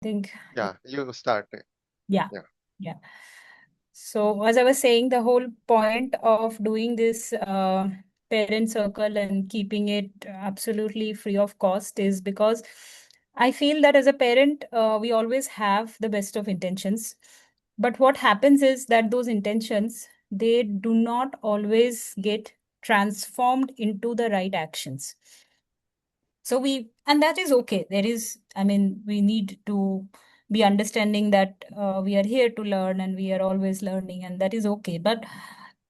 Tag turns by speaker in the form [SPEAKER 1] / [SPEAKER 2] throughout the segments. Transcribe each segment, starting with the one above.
[SPEAKER 1] think,
[SPEAKER 2] Yeah, you start.
[SPEAKER 1] yeah,
[SPEAKER 2] Yeah.
[SPEAKER 1] yeah. So as I was saying, the whole point of doing this parent circle and keeping it absolutely free of cost is because I feel that as a parent, we always have the best of intentions. But what happens is that those intentions, they do not always get transformed into the right actions. So and that is okay. We need to be understanding that we are here to learn and we are always learning, and that is okay. But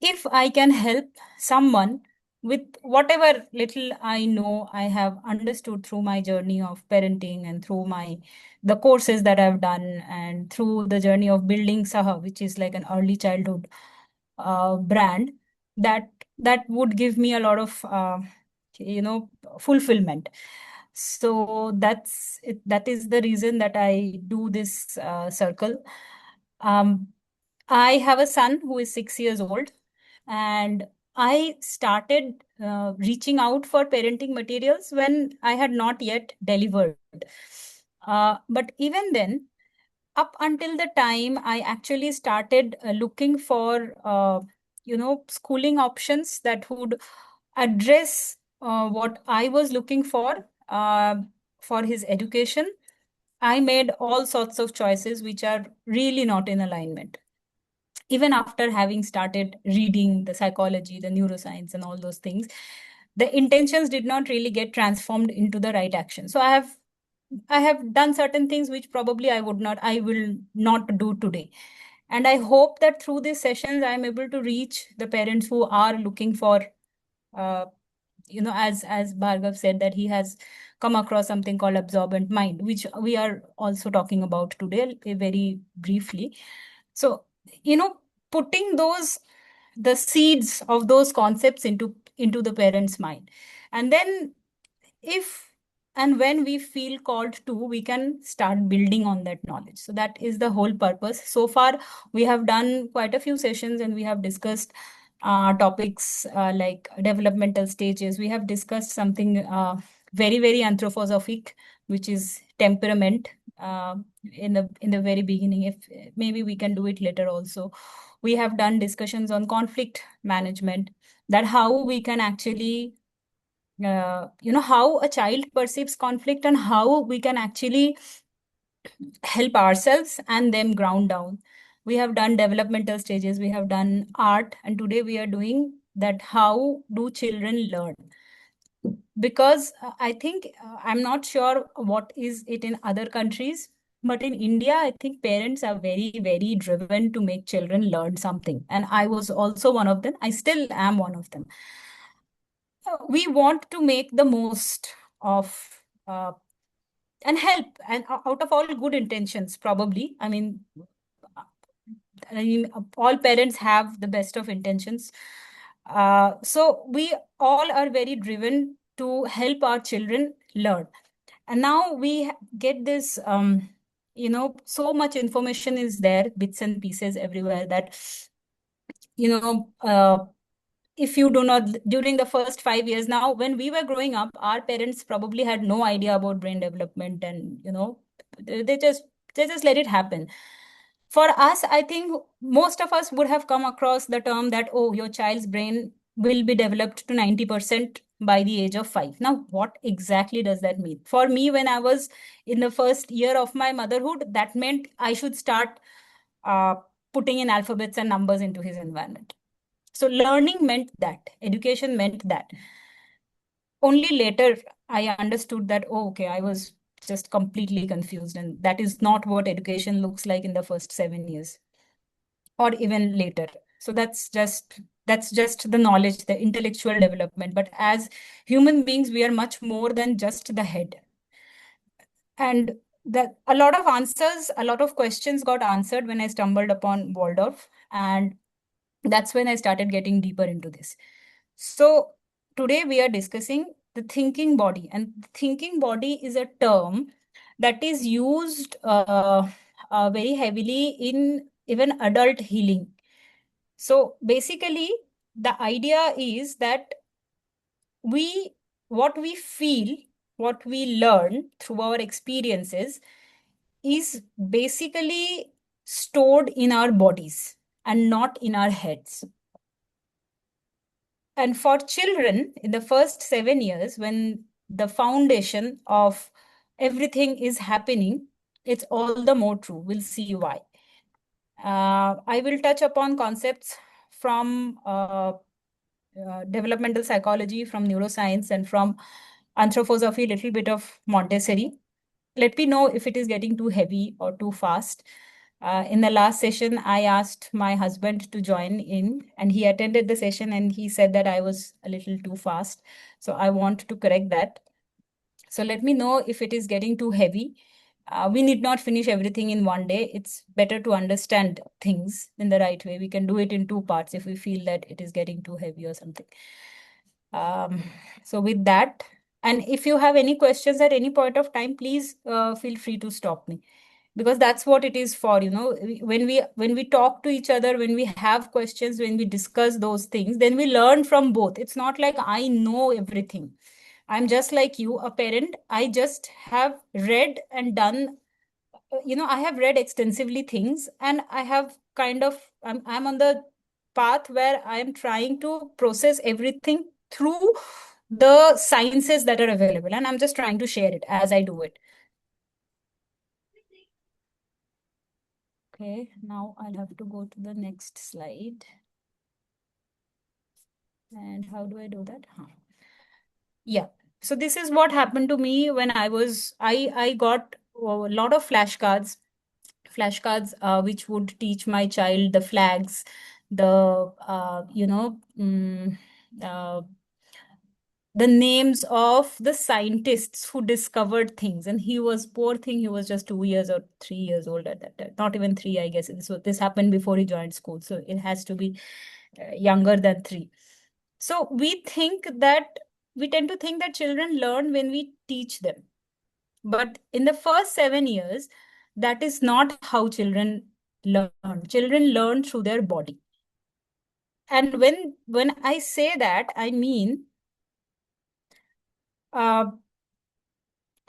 [SPEAKER 1] if I can help someone with whatever little I know, I have understood through my journey of parenting and through the courses that I've done and through the journey of building Saha, which is like an early childhood brand, that that would give me a lot of you know fulfillment. So that's it. That is the reason that I do this circle. um, I have a son who is 6 years old, and I started reaching out for parenting materials when I had not yet delivered. But even then, up until the time I actually started looking for schooling options that would address what I was looking for his education, I made all sorts of choices which are really not in alignment. Even after having started reading the psychology, the neuroscience, and all those things, the intentions did not really get transformed into the right action. So I have done certain things which probably I will not do today. And I hope that through these sessions, I'm able to reach the parents who are looking for, uh, as Bhargav said, that he has come across something called absorbent mind, which we are also talking about today very briefly. So, you know, putting the seeds of those concepts into the parent's mind, and then if and when we feel called to, we can start building on that knowledge. So that is the whole purpose. So far we have done quite a few sessions and we have discussed topics like developmental stages. We have discussed something very anthroposophic, which is temperament, in the very beginning. If maybe we can do it later also. We have done discussions on conflict management, that how we can actually how a child perceives conflict and how we can actually help ourselves and them ground down. We have done developmental stages, we have done art, and today we are doing that how do children learn. Because I think I'm not sure what is it in other countries, but in India I think parents are very driven to make children learn something, and I was also one of them. I still am one of them. We want to make the most of and help, and out of all good intentions, probably, all parents have the best of intentions. So we all are very driven to help our children learn. And now we get this, so much information is there, bits and pieces everywhere, that you know if you do not, during the first 5 years, now when we were growing up, our parents probably had no idea about brain development, and they just let it happen. For us, I think most of us would have come across the term that, oh, your child's brain will be developed to 90% by the age of 5. Now what exactly does that mean? For me, when I was in the first year of my motherhood, that meant I should start uh, putting in alphabets and numbers into his environment. So learning meant that, education meant that. Only later I understood that, oh, okay, I was just completely confused, and that is not what education looks like in the first 7 years or even later. So that's just the knowledge, the intellectual development. But as human beings, we are much more than just the head. And that a lot of answers, a lot of questions got answered when I stumbled upon Waldorf. And that's when I started getting deeper into this. So today we are discussing the thinking body, and thinking body is a term that is used very heavily in even adult healing. So basically, the idea is that we what we feel, what we learn through our experiences, is basically stored in our bodies and not in our heads. And for children, in the first 7 years, when the foundation of everything is happening, it's all the more true. We'll see why. I will touch upon concepts from developmental psychology, from neuroscience, and from anthroposophy, a little bit of Montessori. Let me know if it is getting too heavy or too fast. In the last session, I asked my husband to join in, and he attended the session and he said that I was a little too fast. So I want to correct that. So let me know if it is getting too heavy. We need not finish everything in one day. It's better to understand things in the right way. We can do it in two parts if we feel that it is getting too heavy or something. Um, so with that, and if you have any questions at any point of time, please feel free to stop me, because that's what it is for. When we talk to each other, when we have questions, when we discuss those things, then we learn from both. It's not like I know everything. I'm just like you, a parent. I just have read and done, I have read extensively things, and I have kind of, I'm on the path where I'm trying to process everything through the sciences that are available, and I'm just trying to share it as I do it. Okay, now I'll have to go to the next slide. And how do I do that? Yeah. So this is what happened to me when I got a lot of flashcards, which would teach my child the flags, uh, the names of the scientists who discovered things. And he was, poor thing, he was just 2 years or 3 years old at that time. Not even three, I guess. So this happened before he joined school. So it has to be younger than 3. So we tend to think that children learn when we teach them. But in the first 7 years, that is not how children learn. Children learn through their body. And when I say that, I mean, uh,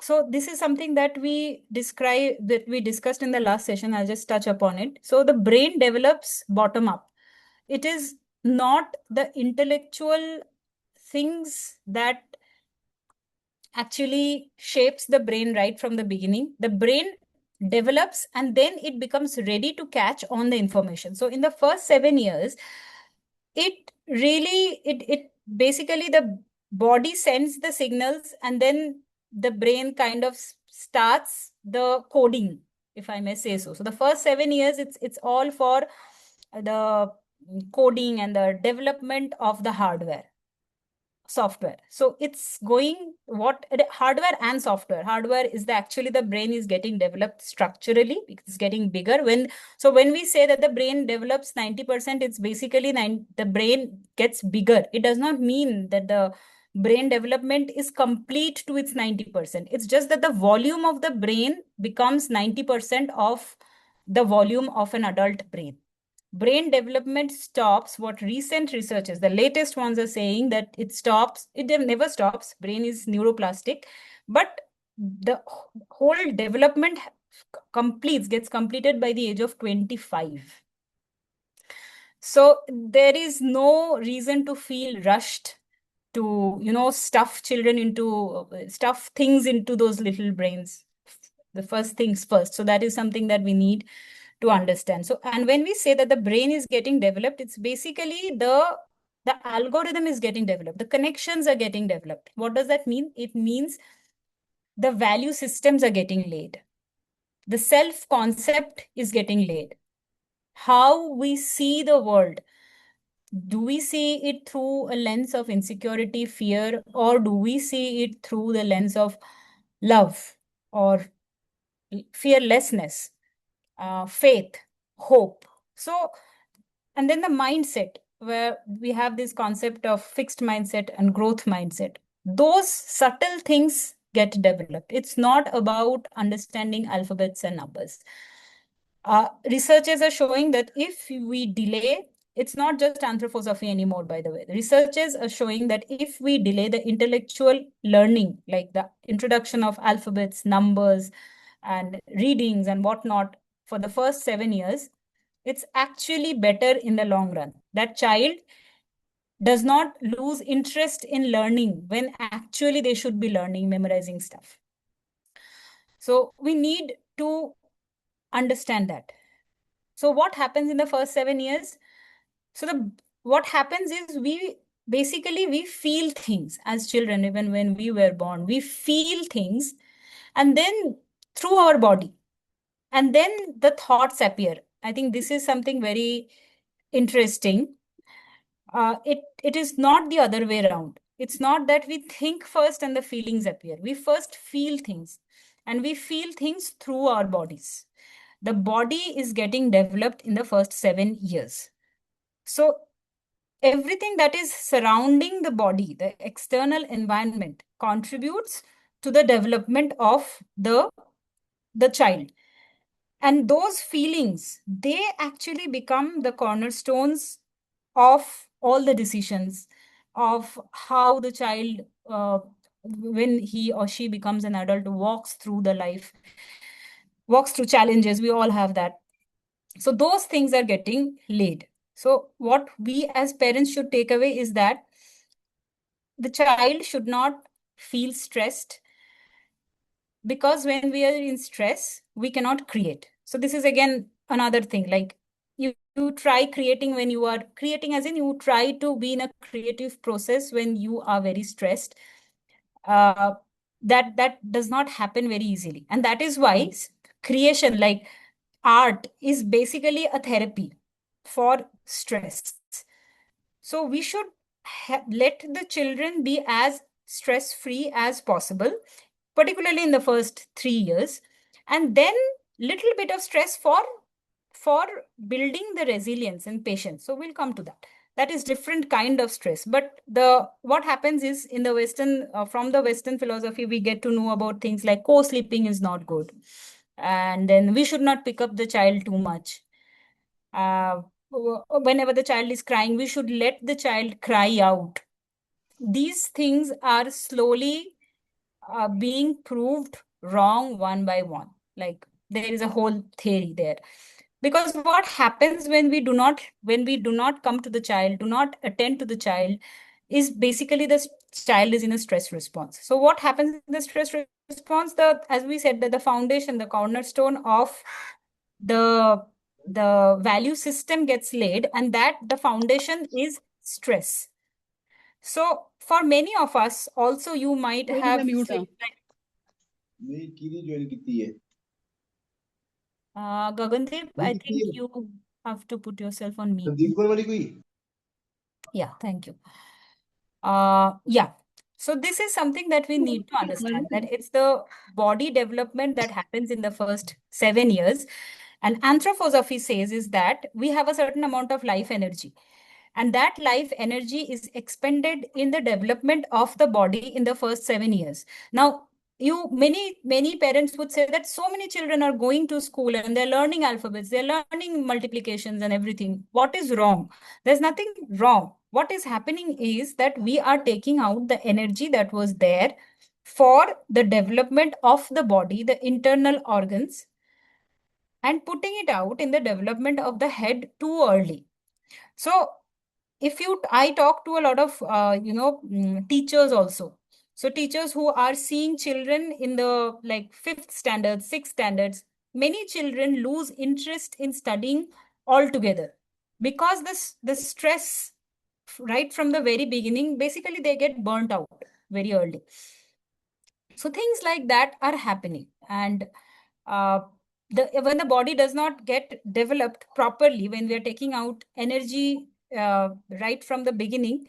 [SPEAKER 1] so this is something that we discussed in the last session. I'll just touch upon it. So the brain develops bottom up. It is not the intellectual things that actually shapes the brain right from the beginning. The brain develops and then it becomes ready to catch on the information. So in the first 7 years, it basically, the body sends the signals, and then the brain kind of starts the coding, if I may say so. So the first 7 years, it's all for the coding and the development of the software. So it's going, what hardware and software. Hardware is actually the brain is getting developed structurally because it's getting bigger. When we say that the brain develops 90%, it's basically the brain gets bigger. It does not mean that the brain development is complete to its 90%. It's just that the volume of the brain becomes 90% of the volume of an adult brain. Brain development stops. What recent researchers, the latest ones, are saying that it stops. It never stops. Brain is neuroplastic, but the whole development gets completed by the age of 25. So there is no reason to feel rushed to, stuff things into those little brains. The first things first. So that is something that we need to understand. So, and when we say that the brain is getting developed, it's basically the algorithm is getting developed. The connections are getting developed. What does that mean? It means the value systems are getting laid. The self concept is getting laid. How we see the world. Do we see it through a lens of insecurity, fear, or do we see it through the lens of love or fearlessness, faith, hope? So, and then the mindset, where we have this concept of fixed mindset and growth mindset. Those subtle things get developed. It's not about understanding alphabets and numbers. Researchers are showing that if we delay, it's not just anthroposophy anymore, by the way. The researchers are showing that if we delay the intellectual learning, like the introduction of alphabets, numbers, and readings and whatnot for the first 7 years, it's actually better in the long run. That child does not lose interest in learning when actually they should be learning, memorizing stuff. So we need to understand that. So what happens in the first 7 years? So the what happens is we feel things as children. Even when we were born, we feel things, and then through our body, and then the thoughts appear. I think this is something very interesting. It is not the other way around. It's not that we think first and the feelings appear. We first feel things, and we feel things through our bodies. The body is getting developed in the first 7 years. So everything that is surrounding the body, the external environment, contributes to the development of the child. And those feelings, they actually become the cornerstones of all the decisions of how the child, when he or she becomes an adult, walks through the life, walks through challenges. We all have that. So those things are getting laid. So what we as parents should take away is that the child should not feel stressed, because when we are in stress, we cannot create. So this is again another thing. Like you try creating when you are creating, as in you try to be in a creative process when you are very stressed. Uh, that does not happen very easily, and that is why creation, like art, is basically a therapy for stress. So we should let the children be as stress free as possible, particularly in the first 3 years, and then little bit of stress for building the resilience and patience. So we'll come to that. That is different kind of stress. But the what happens is, in the Western, from the Western philosophy, we get to know about things like co-sleeping is not good, and then we should not pick up the child too much. Whenever the child is crying, we should let the child cry out. These things are slowly being proved wrong one by one. Like there is a whole theory there. Because what happens when we do not come to the child, do not attend to the child, is basically the child is in a stress response. So what happens in the stress response? The, as we said, that the foundation, the cornerstone of the the value system gets laid, and that the foundation is stress. So for many of us also, you might have said, Gagandeep, I think you have to put yourself on mute. Yeah, thank you. Yeah. So this is something that we need to understand, that it's the body development that happens in the first 7 years. And anthroposophy says is that we have a certain amount of life energy. And that life energy is expended in the development of the body in the first 7 years. Now, many parents would say that so many children are going to school and they're learning alphabets, they're learning multiplications and everything. What is wrong? There's nothing wrong. What is happening is that we are taking out the energy that was there for the development of the body, the internal organs, and putting it out in the development of the head too early. So I talk to a lot of teachers also. So teachers who are seeing children in the like fifth standard, sixth standards, many children lose interest in studying altogether, because the stress right from the very beginning, basically they get burnt out very early. So things like that are happening, and uh, when the body does not get developed properly, when we are taking out energy right from the beginning,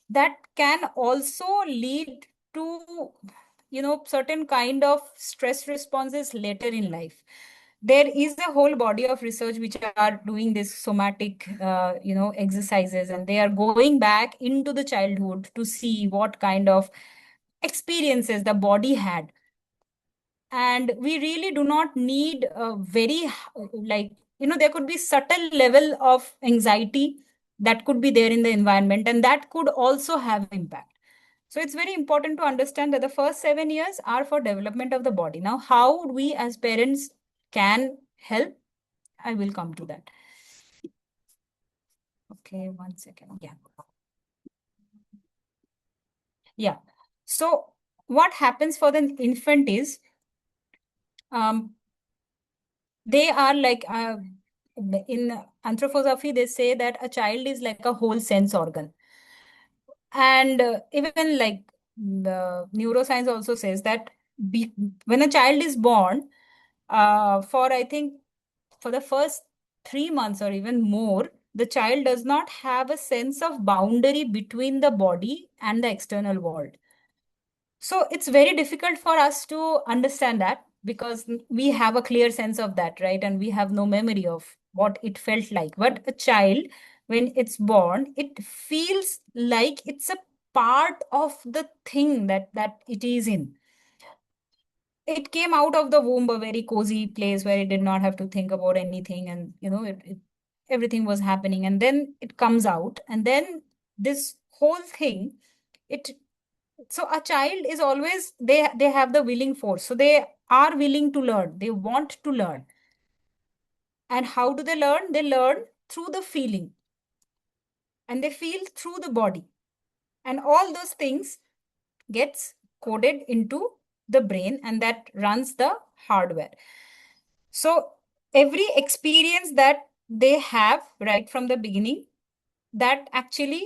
[SPEAKER 1] that can also lead to certain kind of stress responses later in life. There is a whole body of research which are doing this somatic exercises, and they are going back into the childhood to see what kind of experiences the body had. And we really do not need a very there could be subtle level of anxiety that could be there in the environment, and that could also have impact. So it's very important to understand that the first 7 years are for development of the body. Now, how we as parents can help, I will come to that. Okay, 1 second. Yeah. Yeah. So what happens for the infant is um, they are like in anthroposophy, they say that a child is like a whole sense organ. And even like the neuroscience also says that when a child is born, for I think for the first 3 months or even more, the child does not have a sense of boundary between the body and the external world. So it's very difficult for us to understand that because we have a clear sense of that, right? And we have no memory of what it felt like. But a child, when it's born, it feels like it's a part of the thing that it is in. It came out of the womb a very cozy place where it did not have to think about anything, and everything was happening, and then it comes out, and then this whole thing, it so a child is always, they have the willing force, so they are willing to learn, they want to learn. And how do they learn through the feeling, and they feel through the body, and all those things gets coded into the brain, and that runs the hardware. So every experience that they have right from the beginning, that actually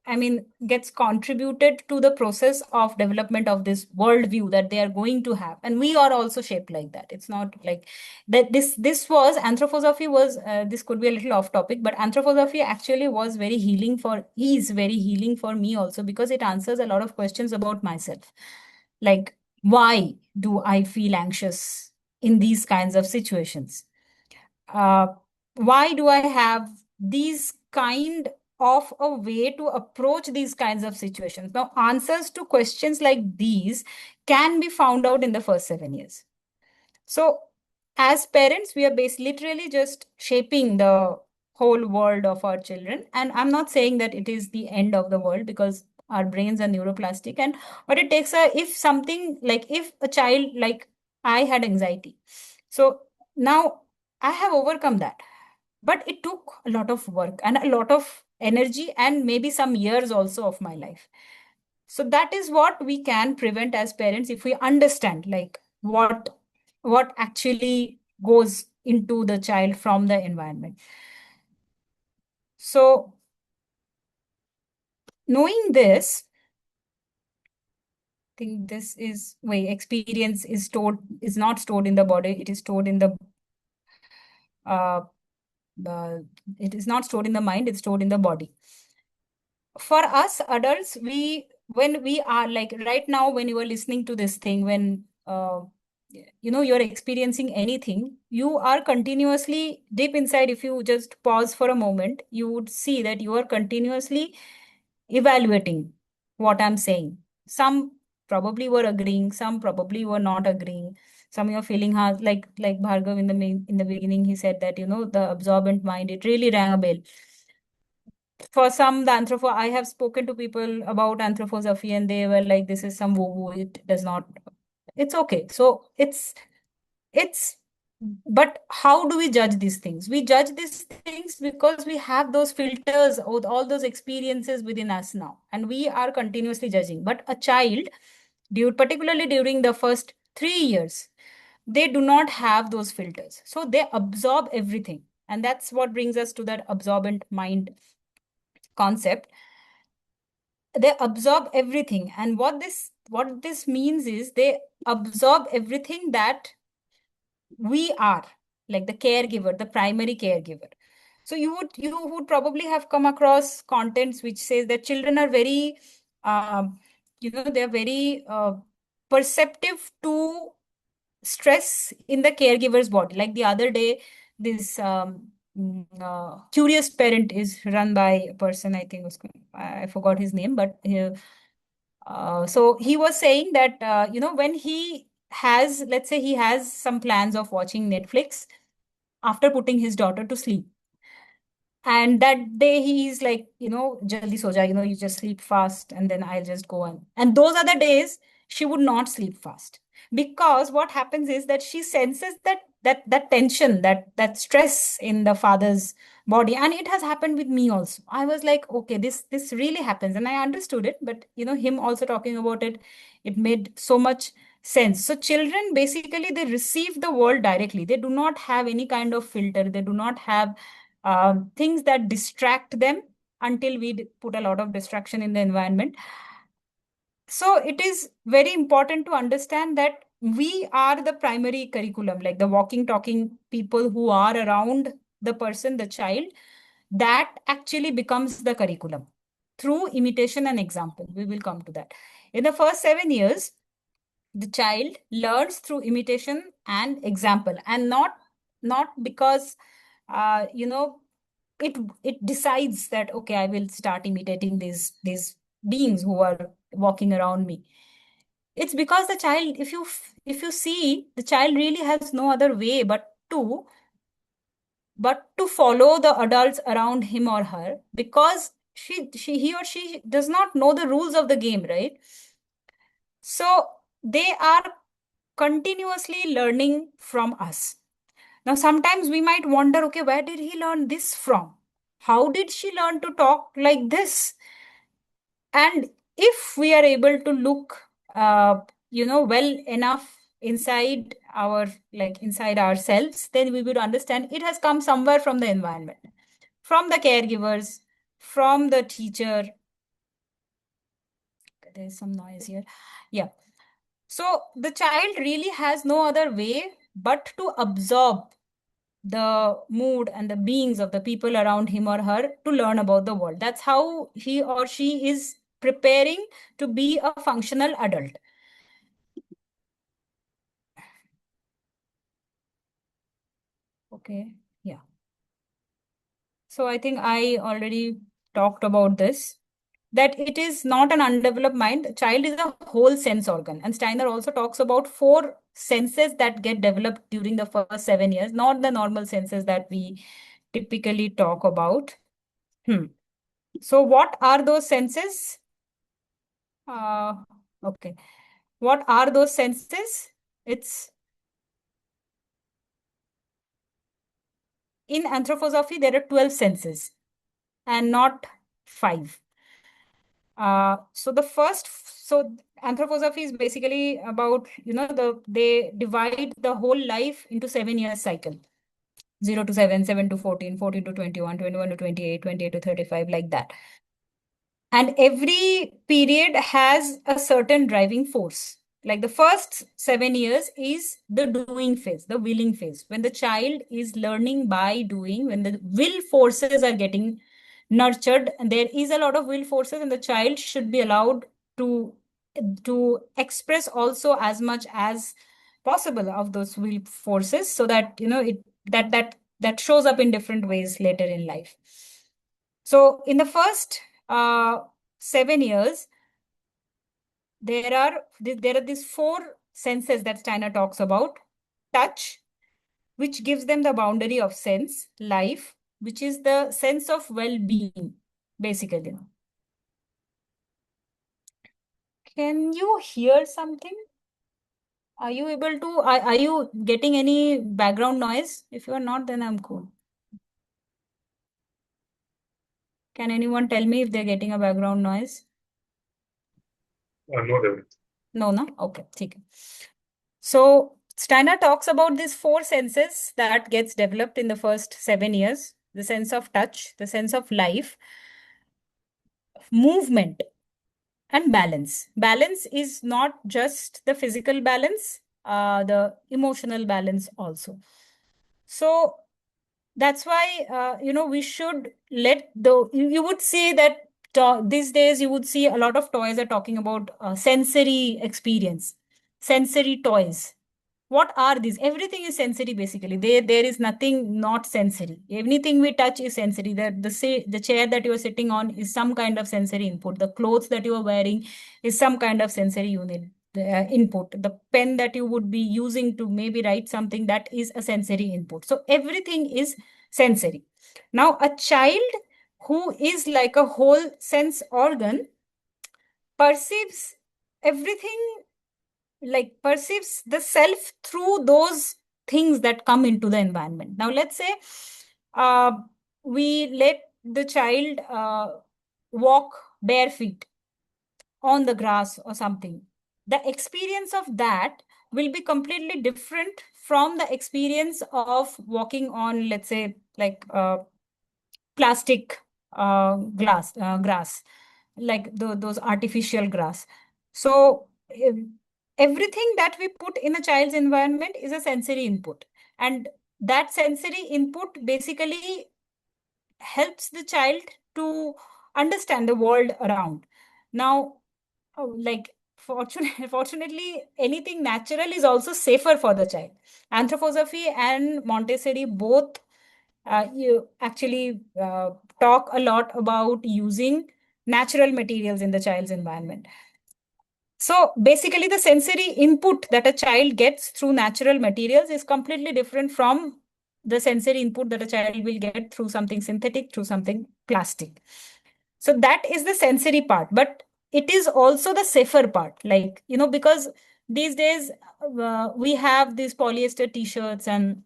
[SPEAKER 1] I mean, gets contributed to the process of development of this worldview that they are going to have. And we are also shaped like that. It's not like that this was anthroposophy was this could be a little off topic, but anthroposophy actually was very healing for is very healing for me also, because it answers a lot of questions about myself. Like, why do I feel anxious in these kinds of situations? uh, why do I have these kind of a way to approach these kinds of situations? Now, answers to questions like these can be found out in the first 7 years. So, as parents, we are basically literally just shaping the whole world of our children. And I'm not saying that it is the end of the world, because our brains are neuroplastic. And but it takes a, if something like, if a child, like I had anxiety. So now I have overcome that. But it took a lot of work and a lot of energy and maybe some years also of my life. So that is what we can prevent as parents, if we understand like what actually goes into the child from the environment. So knowing this, I think this is way experience is not stored in the body, it is stored in uh, the it is not stored in the mind, it's stored in the body. For us adults, we when we are like right now, when you are listening to this thing, when you're experiencing anything, you are continuously deep inside, if you just pause for a moment, you would see that you are continuously evaluating what I'm saying. Some probably were agreeing, some probably were not agreeing, some you're feeling hard, like Bhargav in the beginning, he said that the absorbent mind, it really rang a bell. For some, the I have spoken to people about anthroposophy, and they were like, this is some woo woo, it does not, it's okay. So it's but how do we judge these things? We judge these things because we have those filters or all those experiences within us now, and we are continuously judging. But a child, particularly during the first 3 years, they do not have those filters, so they absorb everything. And that's what brings us to that absorbent mind concept. They absorb everything, and what this means is they absorb everything that we are, like the caregiver, the primary caregiver. So you would probably have come across contents which says that children are very they're very perceptive to stress in the caregiver's body. Like the other day, this curious parent is run by a person, I think was, I forgot his name, but so he was saying that when he has, let's say he has some plans of watching Netflix after putting his daughter to sleep, And that day he's like, jaldi so ja, you just sleep fast and then I'll just go on. And those are the days she would not sleep fast. Because what happens is that she senses that tension, that stress in the father's body. And it has happened with me also. I was like, okay, this really happens. And I understood it, but him also talking about it, it made so much sense. So children basically they receive the world directly. They do not have any kind of filter. They do not have things that distract them until we put a lot of distraction in the environment. So it is very important to understand that we are the primary curriculum, like the walking, talking people who are around the person, the child, that actually becomes the curriculum through imitation and example. We will come to that. In the first 7 years, the child learns through imitation and example, and not because uh, you know it it decides that okay, I will start imitating these beings who are walking around me. It's because the child, if you see, the child really has no other way but to follow the adults around him or her, because he or she does not know the rules of the game, right? So they are continuously learning from us. Now, sometimes we might wonder, okay, where did he learn this from? How did she learn to talk like this? And if we are able to look, well enough inside inside ourselves, then we would understand it has come somewhere from the environment, from the caregivers, from the teacher. There's some noise here. Yeah. So the child really has no other way but to absorb the mood and the beings of the people around him or her to learn about the world. That's how he or she is preparing to be a functional adult. Okay. Yeah. So I think I already talked about this, that it is not an undeveloped mind. Child is a whole sense organ. And Steiner also talks about four senses that get developed during the first 7 years, not the normal senses that we typically talk about. Hmm. So what are those senses? Uh, okay. What are those senses? It's in anthroposophy, there are 12 senses and not five. So anthroposophy is basically about, they divide the whole life into 7 years cycle. 0 to 7, 7 to 14, 14 to 21, 21 to 28, 28 to 35, like that. And every period has a certain driving force. Like the first 7 years is the doing phase, the willing phase, when the child is learning by doing, when the will forces are getting nurtured, and there is a lot of will forces, and the child should be allowed to to express also as much as possible of those will forces, so that that shows up in different ways later in life. So in the first 7 years, there are these four senses that Steiner talks about. Touch, which gives them the boundary of sense. Life, which is the sense of well-being, basically. Can you hear something? Are you able to, are you getting any background noise? If you are not, then I'm cool. Can anyone tell me if they're getting a background noise? No, David. No, no? Okay, ठीक है. So Steiner talks about these four senses that gets developed in the first 7 years: the sense of touch, the sense of life, movement, and balance. Balance is not just the physical balance, the emotional balance also. So that's why we should let the you would say that these days you would see a lot of toys are talking about sensory experience, sensory toys. What are these? Everything is sensory basically. There is nothing not sensory. Anything we touch is sensory. The chair that you are sitting on is some kind of sensory input. The clothes that you are wearing is some kind of sensory unit. Input. The pen that you would be using to maybe write something, that is a sensory input. So everything is sensory. Now, a child who is like a whole sense organ perceives everything, like perceives the self through those things that come into the environment. Now, let's say uh, we let the child walk bare feet on the grass or something. The experience of that will be completely different from the experience of walking on, let's say, like plastic grass, like those artificial grass. So everything that we put in a child's environment is a sensory input, and that sensory input basically helps the child to understand the world around. Now, like fortunately, anything natural is also safer for the child. Anthroposophy and Montessori both you actually talk a lot about using natural materials in the child's environment. So basically, the sensory input that a child gets through natural materials is completely different from the sensory input that a child will get through something synthetic, through something plastic. So that is the sensory part, but it is also the safer part. Like, because these days we have these polyester t-shirts and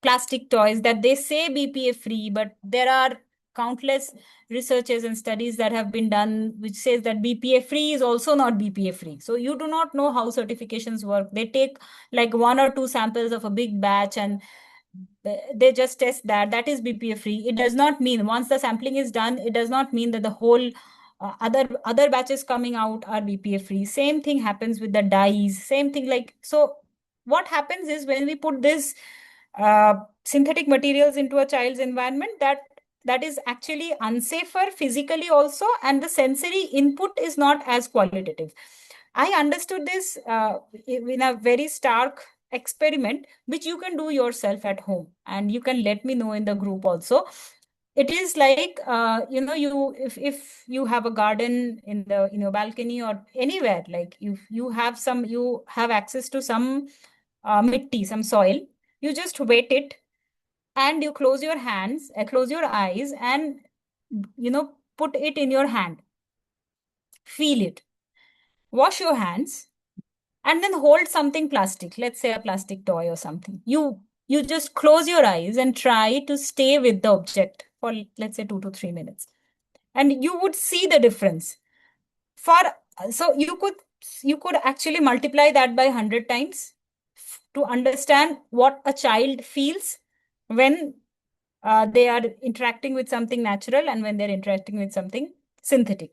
[SPEAKER 1] plastic toys that they say BPA free, but there are countless researches and studies that have been done which says that BPA free is also not BPA free. So you do not know how certifications work. They take like one or two samples of a big batch and they just test that is BPA free. It does not mean once the sampling is done, it does not mean that the whole other batches coming out are BPA free. Same thing happens with the dyes. Same thing, like, so what happens is when we put this synthetic materials into a child's environment, that is actually unsafer physically also, and the sensory input is not as qualitative. I understood this in a very stark experiment, which you can do yourself at home, and you can let me know in the group also. It is like you if you have a garden in your balcony or anywhere, like you have access to some mitti, some soil, you just wet it and you close your hands, close your eyes, and put it in your hand, feel it, wash your hands, and then hold something plastic, let's say a plastic toy or something. You just close your eyes and try to stay with the object for, let's say, 2 to 3 minutes, and you would see the difference. For so you could actually multiply that by 100 times to understand what a child feels when they are interacting with something natural and when they're interacting with something synthetic.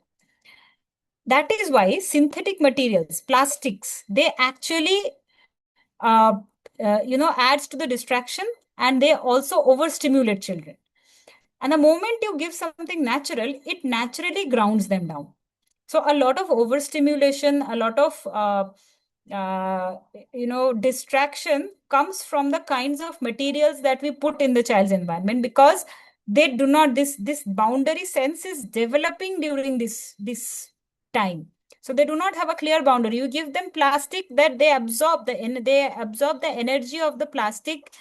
[SPEAKER 1] That is why synthetic materials, plastics, they actually uh, adds to the distraction, and they also overstimulate children. And the moment you give something natural, it naturally grounds them down. So a lot of overstimulation, a lot of distraction comes from the kinds of materials that we put in the child's environment, because they do not, this boundary sense is developing during this time. So they do not have a clear boundary. You give them plastic that they absorb the energy of the plastic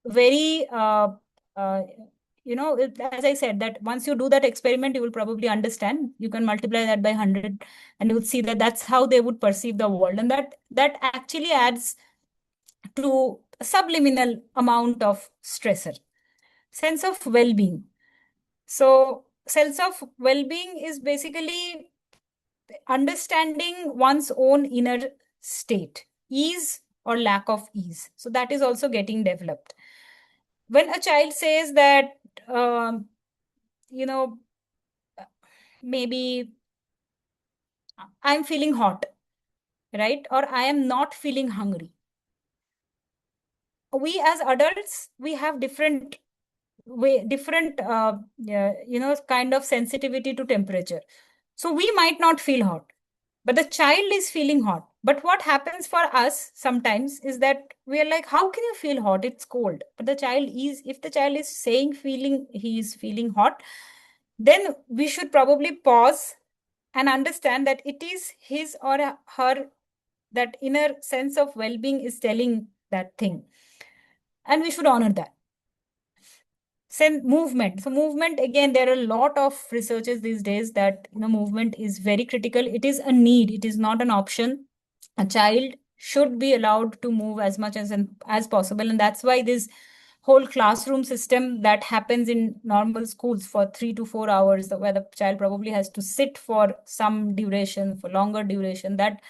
[SPEAKER 1] very as I said, that once you do that experiment, you will probably understand. You can multiply that by 100 and you would see that that's how they would perceive the world, and that actually adds to a subliminal amount of stressor. Sense of well-being. So sense of well-being is basically understanding one's own inner state, ease or lack of ease. So that is also getting developed. When a child says that, um, you know, maybe I'm feeling hot, right? Or I am not feeling hungry. We as adults, we have different kind of sensitivity to temperature. So we might not feel hot, but the child is feeling hot. But what happens for us sometimes is that we are like, how can you feel hot? It's cold. But if the child is saying he is feeling hot, then we should probably pause and understand that it is his or her, that inner sense of well-being is telling that thing. And we should honor that. movement. So movement, again, there are a lot of researches these days that movement is very critical. It is a need. It is not an option. A child should be allowed to move as much as possible, and that's why this whole classroom system that happens in normal schools for 3 to 4 hours, where the child probably has to sit for some duration, for longer duration, that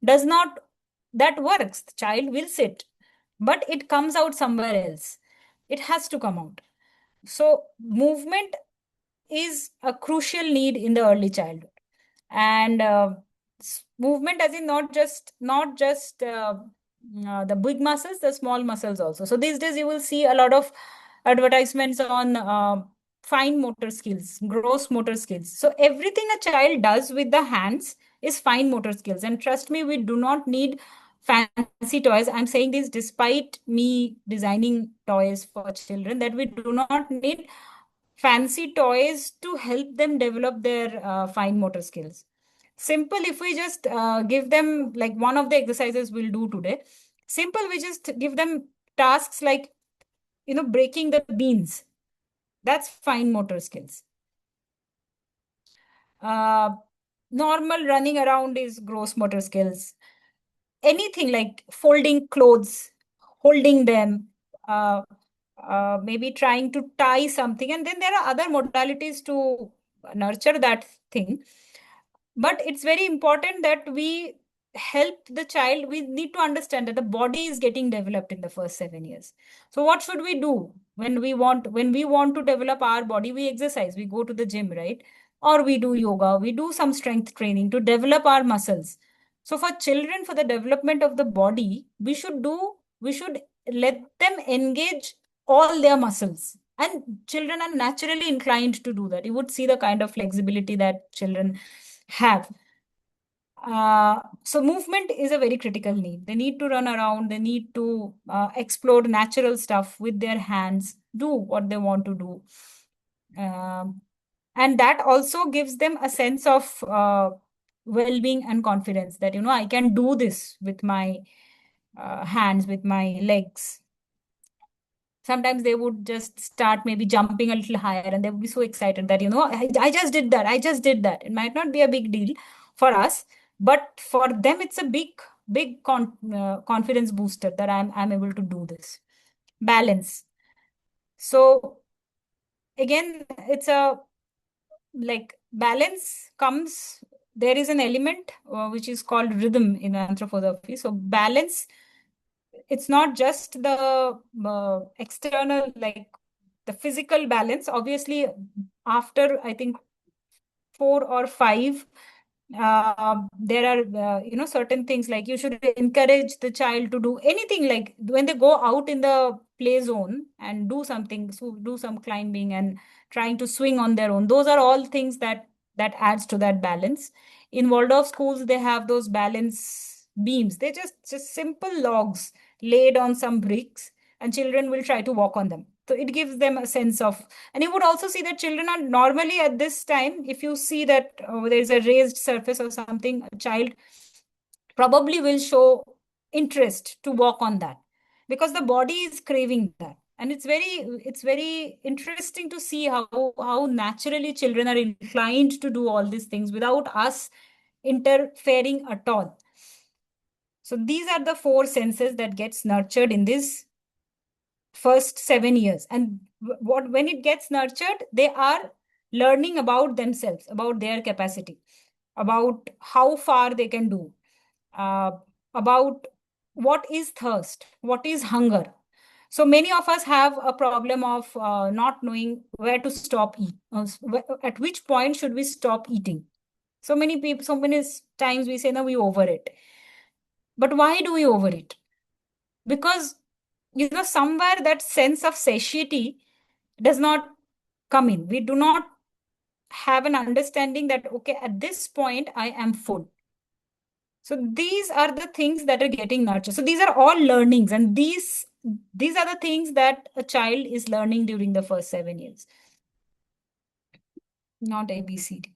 [SPEAKER 1] does not that works. The child will sit, but it comes out somewhere else. It has to come out. So movement is a crucial need in the early childhood. And movement, as in not just the big muscles, the small muscles also. So these days you will see a lot of advertisements on fine motor skills, gross motor skills. So everything a child does with the hands is fine motor skills. And trust me, we do not need fancy toys. I'm saying this despite me designing toys for children, that we do not need fancy toys to help them develop their fine motor skills. Simple, if we just give them, like one of the exercises we'll do today, simple, we just give them tasks like, breaking the beans. That's fine motor skills. Uh, Normal running around is gross motor skills. Anything like folding clothes, holding them, uh, maybe trying to tie something. And then there are other modalities to nurture that thing. But it's very important that we help the child. We need to understand that the body is getting developed in the first 7 years. So what should we do when we want to develop our body? We exercise, we go to the gym, right? Or we do yoga, we do some strength training to develop our muscles. So for children, for the development of the body, we should let them engage all their muscles. And children are naturally inclined to do that. You would see the kind of flexibility that children have. So movement is a very critical need. They need to run around. They need to explore natural stuff with their hands, do what they want to do. And that also gives them a sense of well-being and confidence that, I can do this with my hands, with my legs. Sometimes they would just start maybe jumping a little higher, and they would be so excited that, I just did that. I just did that. It might not be a big deal for us, but for them, it's a big confidence booster that I'm able to do this. Balance. So again, it's a like balance comes, there is an element which is called rhythm in anthroposophy. So balance, it's not just the external, like the physical balance. Obviously, after I think 4 or 5, there are certain things, like you should encourage the child to do anything, like when they go out in the play zone and do something, so do some climbing and trying to swing on their own. Those are all things that adds to that balance. In Waldorf schools, they have those balance beams. They're just simple logs laid on some bricks, and children will try to walk on them. So it gives them a sense of, and you would also see that children are normally at this time, if you see that there is a raised surface or something, a child probably will show interest to walk on that, because the body is craving that. And it's very interesting to see how naturally children are inclined to do all these things without us interfering at all. So these are the four senses that gets nurtured in this first 7 years. And what when it gets nurtured, they are learning about themselves, about their capacity, about how far they can do, uh, about what is thirst, what is hunger. So many of us have a problem of not knowing where to stop eat. At which point should we stop eating? So many people, so many times we say, no, we overeat. But why do we overeat? Because, somewhere that sense of satiety does not come in. We do not have an understanding that, okay, at this point I am full. So these are the things that are getting nurtured. So these are all learnings, and these are the things that a child is learning during the first 7 years, not ABCD.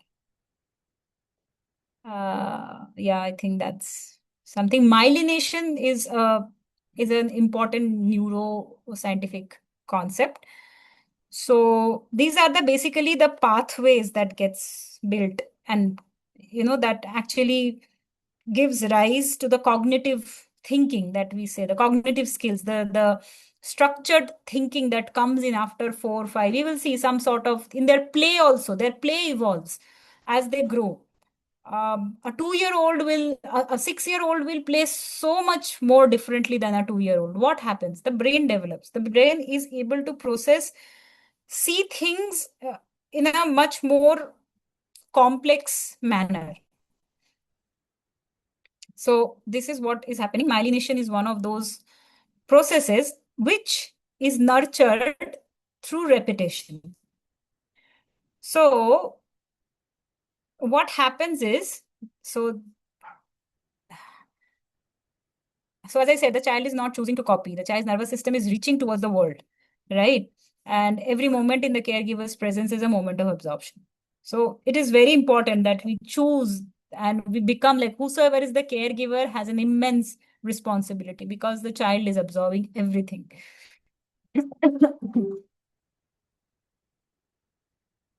[SPEAKER 1] Yeah, I think that's something. Myelination is an important neuroscientific concept. So these are the basically the pathways that gets built, and that actually gives rise to the cognitive thinking that we say, the cognitive skills, the structured thinking that comes in after 4 or 5. We will see some sort of in their play also. Their play evolves as they grow. A 2 year old will, a 6 year old will play so much more differently than a 2 year old. What happens? The brain develops. The brain is able to process, see things in a much more complex manner. So this is what is happening. Myelination is one of those processes which is nurtured through repetition. So what happens is, so so as I said, the child is not choosing to copy. The child's nervous system is reaching towards the world, right? And every moment in the caregiver's presence is a moment of absorption. So it is very important that we choose and we become like whosoever is the caregiver has an immense responsibility because the child is absorbing everything.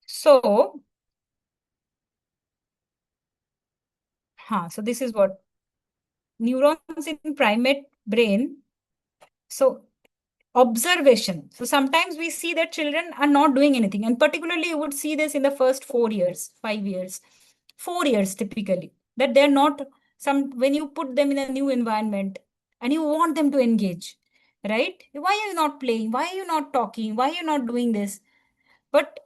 [SPEAKER 1] So, so this is what neurons in primate brain. So observation. So sometimes we see that children are not doing anything, and particularly you would see this in the first 4 years, 5 years, 4 years typically, that they're not some when you put them in a new environment and you want them to engage, right? Why are you not playing? Why are you not talking? Why are you not doing this? But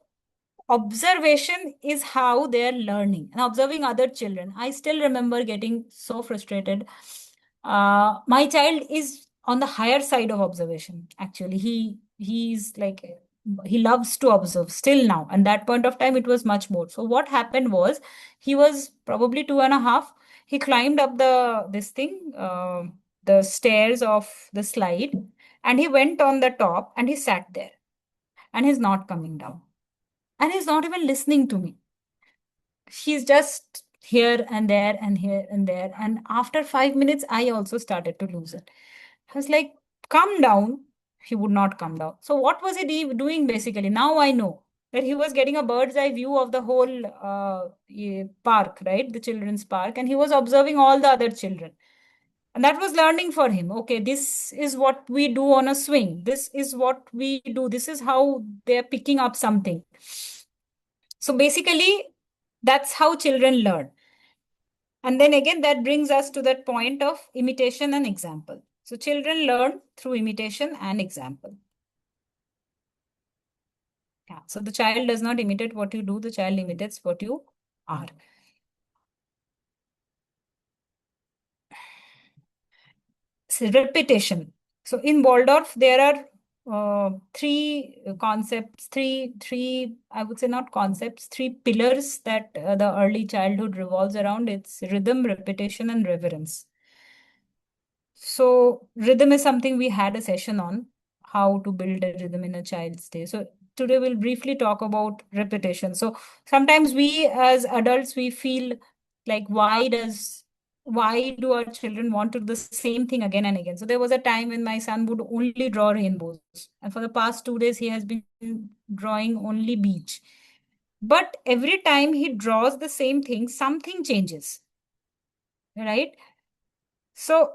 [SPEAKER 1] observation is how they're learning and observing other children. I still remember getting so frustrated. My child is on the higher side of observation. Actually, he's like he loves to observe still now. And that point of time, it was much more. So what happened was he was probably 2.5. He climbed up this thing, the stairs of the slide, and he went on the top and he sat there and he's not coming down and he's not even listening to me. She's just here and there and here and there. And after 5 minutes, I also started to lose it. I was like, come down. He would not come down. So, what was he doing basically? Now I know that he was getting a bird's eye view of the whole park, right? The children's park. And he was observing all the other children. And that was learning for him. Okay, this is what we do on a swing. This is what we do. This is how they're picking up something. So basically, that's how children learn. And then again, that brings us to that point of imitation and example. So children learn through imitation and example. Yeah. So the child does not imitate what you do, the child imitates what you are. So repetition. So in Waldorf, there are three concepts, I would say not concepts, three pillars that the early childhood revolves around. It's rhythm, repetition, and reverence. So rhythm is something we had a session on, how to build a rhythm in a child's day. So today we'll briefly talk about repetition. So sometimes we as adults, we feel like why do our children want to do the same thing again and again? So there was a time when my son would only draw rainbows. And for the past 2 days, he has been drawing only beach. But every time he draws the same thing, something changes, right? So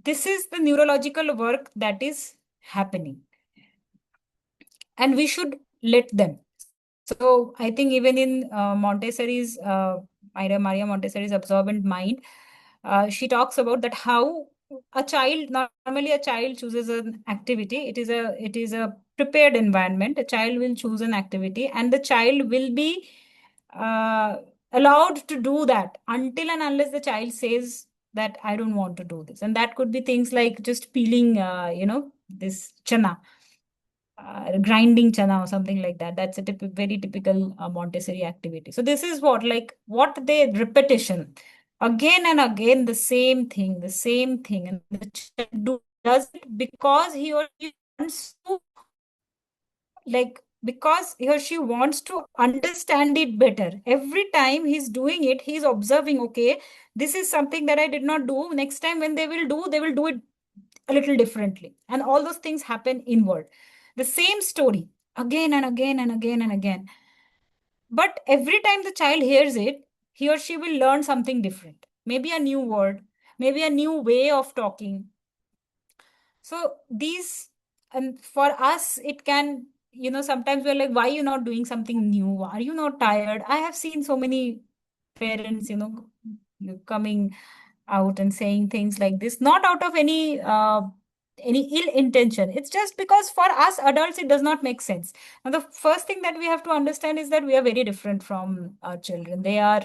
[SPEAKER 1] this is the neurological work that is happening, and we should let them. So I think even in Montessori's, Maria Montessori's absorbent mind, she talks about that how a child, normally a child chooses an activity. It is a prepared environment. A child will choose an activity, and the child will be uh, allowed to do that until and unless the child says that I don't want to do this. And that could be things like just peeling, this chana, grinding chana or something like that. That's a very typical Montessori activity. So this is what they repetition again and again, the same thing, and the child does it because he or she wants to, because he or she wants to understand it better. Every time he's doing it, he's observing, okay, this is something that I did not do. Next time when they will do it a little differently. And all those things happen inward. The same story. again and again and again and again. But every time the child hears it, he or she will learn something different. Maybe a new word, maybe a new way of talking. So these, and for us, it can, sometimes we're like, why are you not doing something new? Are you not tired? I have seen so many parents, coming out and saying things like this, not out of any ill intention. It's just because for us adults it does not make sense. Now the first thing that we have to understand is that we are very different from our children. They're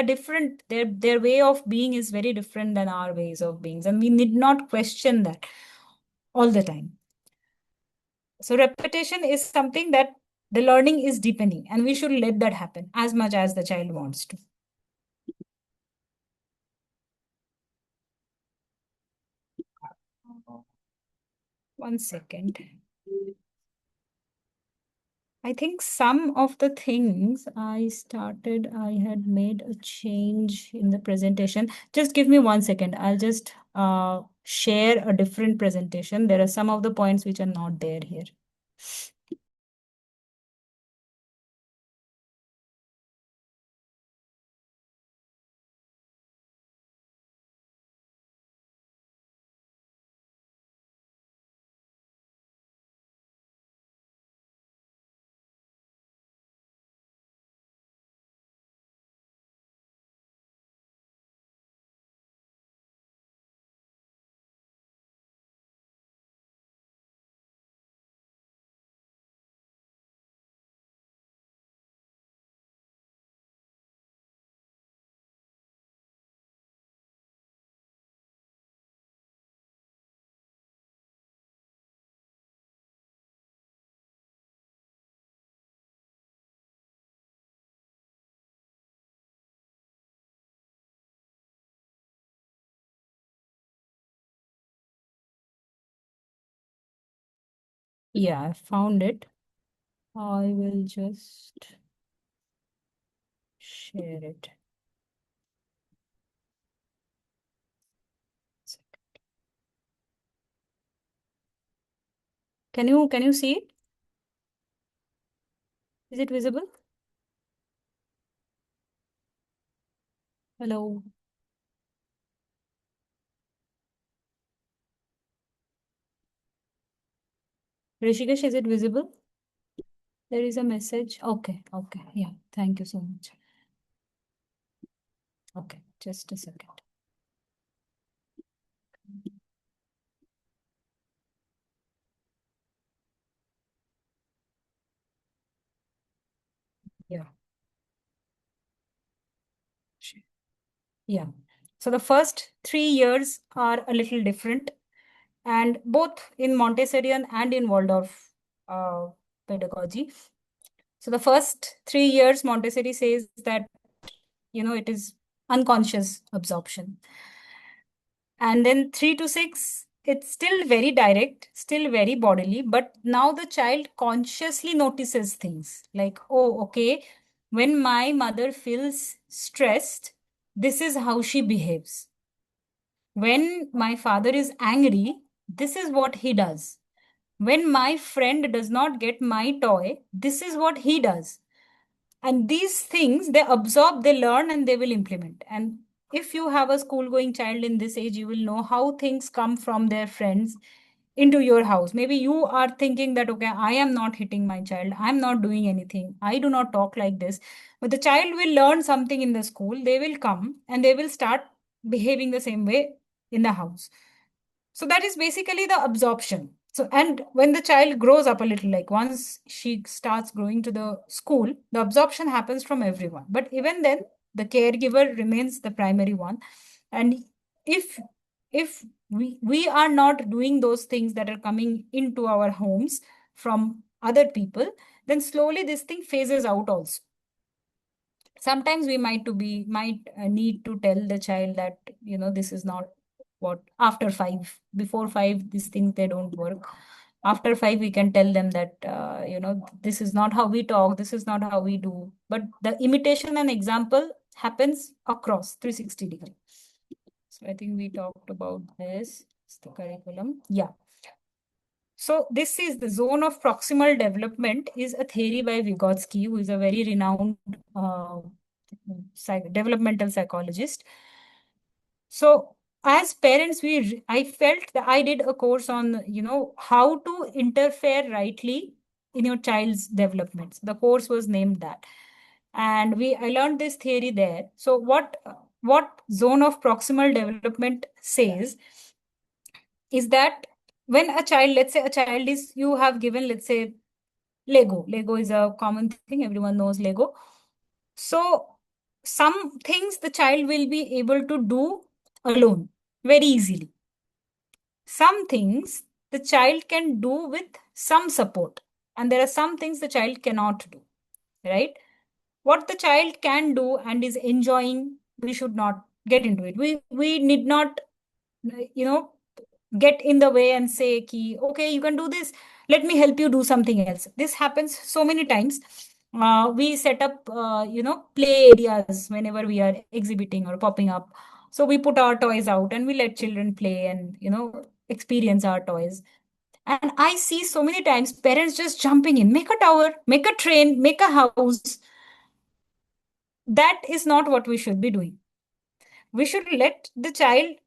[SPEAKER 1] different. Their way of being is very different than our ways of beings, and we need not question that all the time. So repetition is something that the learning is deepening, and we should let that happen as much as the child wants to. One second. I think some of the things I had made a change in the presentation. Just give me one second. I'll just share a different presentation. There are some of the points which are not there here. Yeah, I found it. I will just share it. Can you see it? Is it visible? Hello. Rishikesh, is it visible? There is a message. Okay, okay. Yeah, thank you so much. Okay, just a second. Yeah. Yeah. So the first 3 years are a little different, and both in Montessorian and in Waldorf uh, pedagogy. So the first 3 years, Montessori says that, it is unconscious absorption. And then 3 to 6, it's still very direct, still very bodily, but now the child consciously notices things like, oh, okay, when my mother feels stressed, this is how she behaves. When my father is angry, this is what he does. When my friend does not get my toy, this is what he does. And these things, they absorb, they learn, and they will implement. And if you have a school going child in this age, you will know how things come from their friends into your house. Maybe you are thinking that, okay, I am not hitting my child, I'm not doing anything, I do not talk like this. But the child will learn something in the school, they will come and they will start behaving the same way in the house. So that is basically the absorption. So, and when the child grows up a little, like once she starts growing to the school, the absorption happens from everyone. But even then, the caregiver remains the primary one. And if if we are not doing those things that are coming into our homes from other people, then slowly this thing phases out also. Sometimes we might need to tell the child that, this is not what after 5, before 5 these things they don't work. After 5 we can tell them that, this is not how we talk, this is not how we do. But the imitation and example happens across 360-degree. So I think we talked about this. It's the curriculum. Yeah. So this is the zone of proximal development is a theory by Vygotsky, who is a very renowned uh, developmental psychologist. So as parents, I felt that I did a course on, how to interfere rightly in your child's development. The course was named that. And I learned this theory there. So what zone of proximal development says is that when a child, let's say a child is, you have given, let's say, Lego. Lego is a common thing. Everyone knows Lego. So some things the child will be able to do alone very easily. Some things the child can do with some support. And there are some things the child cannot do, right? What the child can do and is enjoying, we should not get into it. We need not, you know, get in the way and say, Ki, okay, you can do this. Let me help you do something else. This happens so many times. We set up, play areas whenever we are exhibiting or popping up. So we put our toys out and we let children play and, experience our toys. And I see so many times parents just jumping in, make a tower, make a train, make a house. That is not what we should be doing. We should let the child,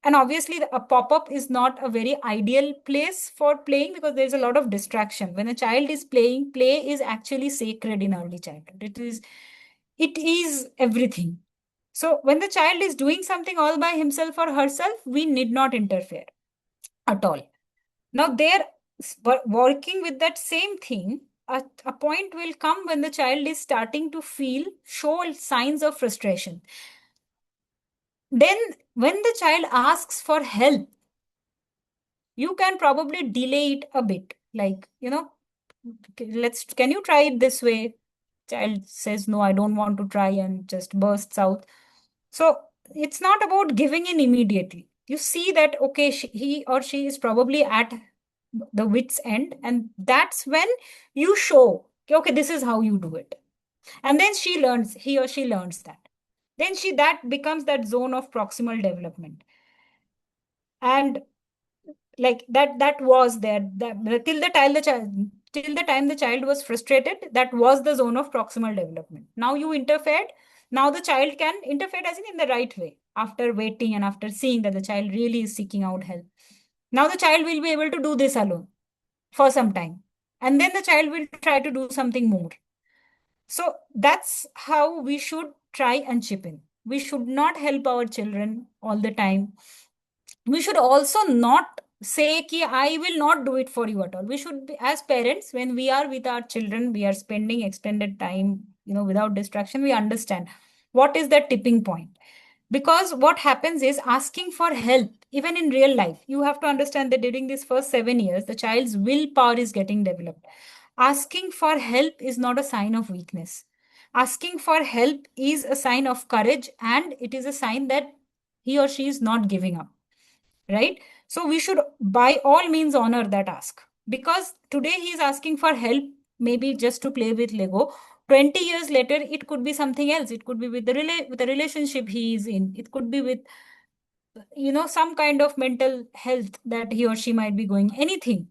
[SPEAKER 1] and obviously a pop-up is not a very ideal place for playing because there's a lot of distraction. When a child is playing, play is actually sacred in early childhood. It is everything. So when the child is doing something all by himself or herself, we need not interfere at all. Now they're working with that same thing. A point will come when the child is starting to show signs of frustration. Then when the child asks for help, you can probably delay it a bit. Like, can you try it this way? Child says, no, I don't want to try, and just bursts out. So it's not about giving in immediately. You see that, okay, he or she is probably at the wit's end. And that's when you show, okay, this is how you do it. And then he or she learns that. Then that becomes that zone of proximal development. And like that was there that till the time the child was frustrated, that was the zone of proximal development. Now you interfered. Now the child can interfere as in the right way, after waiting and after seeing that the child really is seeking out help. Now the child will be able to do this alone for some time, and then the child will try to do something more. So that's how we should try and chip in. We should not help our children all the time. We should also not say ki I will not do it for you at all. We should be, as parents, when we are with our children, we are spending extended time, without distraction. We understand what is that tipping point. Because what happens is asking for help, even in real life, you have to understand that during these first 7 years, the child's willpower is getting developed. Asking for help is not a sign of weakness. Asking for help is a sign of courage, and it is a sign that he or she is not giving up, right? So we should by all means honor that ask, because today he is asking for help, maybe just to play with Lego. 20 years later, it could be something else. It could be with the relationship he is in. It could be with, some kind of mental health that he or she might be going, anything.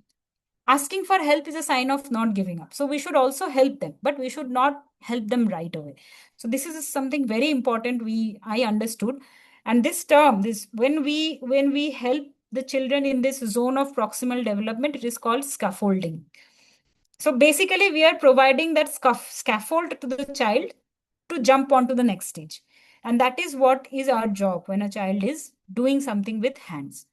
[SPEAKER 1] Asking for help is a sign of not giving up. So we should also help them, but we should not help them right away. So this is something very important I understood. And this term, this when we help the children in this zone of proximal development, it is called scaffolding. So basically, we are providing that scaffold to the child to jump onto the next stage. And that is what is our job when a child is doing something with hands.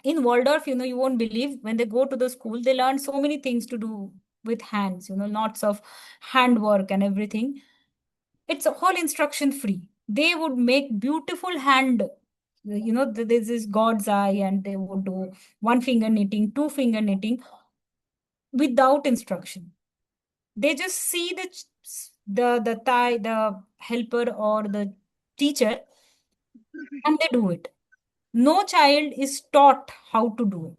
[SPEAKER 1] In Waldorf, you won't believe, when they go to the school, they learn so many things to do with hands, lots of handwork and everything. It's a whole instruction free. They would make beautiful there's this God's eye, and they would do one finger knitting, two finger knitting without instruction. They just see the helper or the teacher, and they do it. No child is taught how to do it.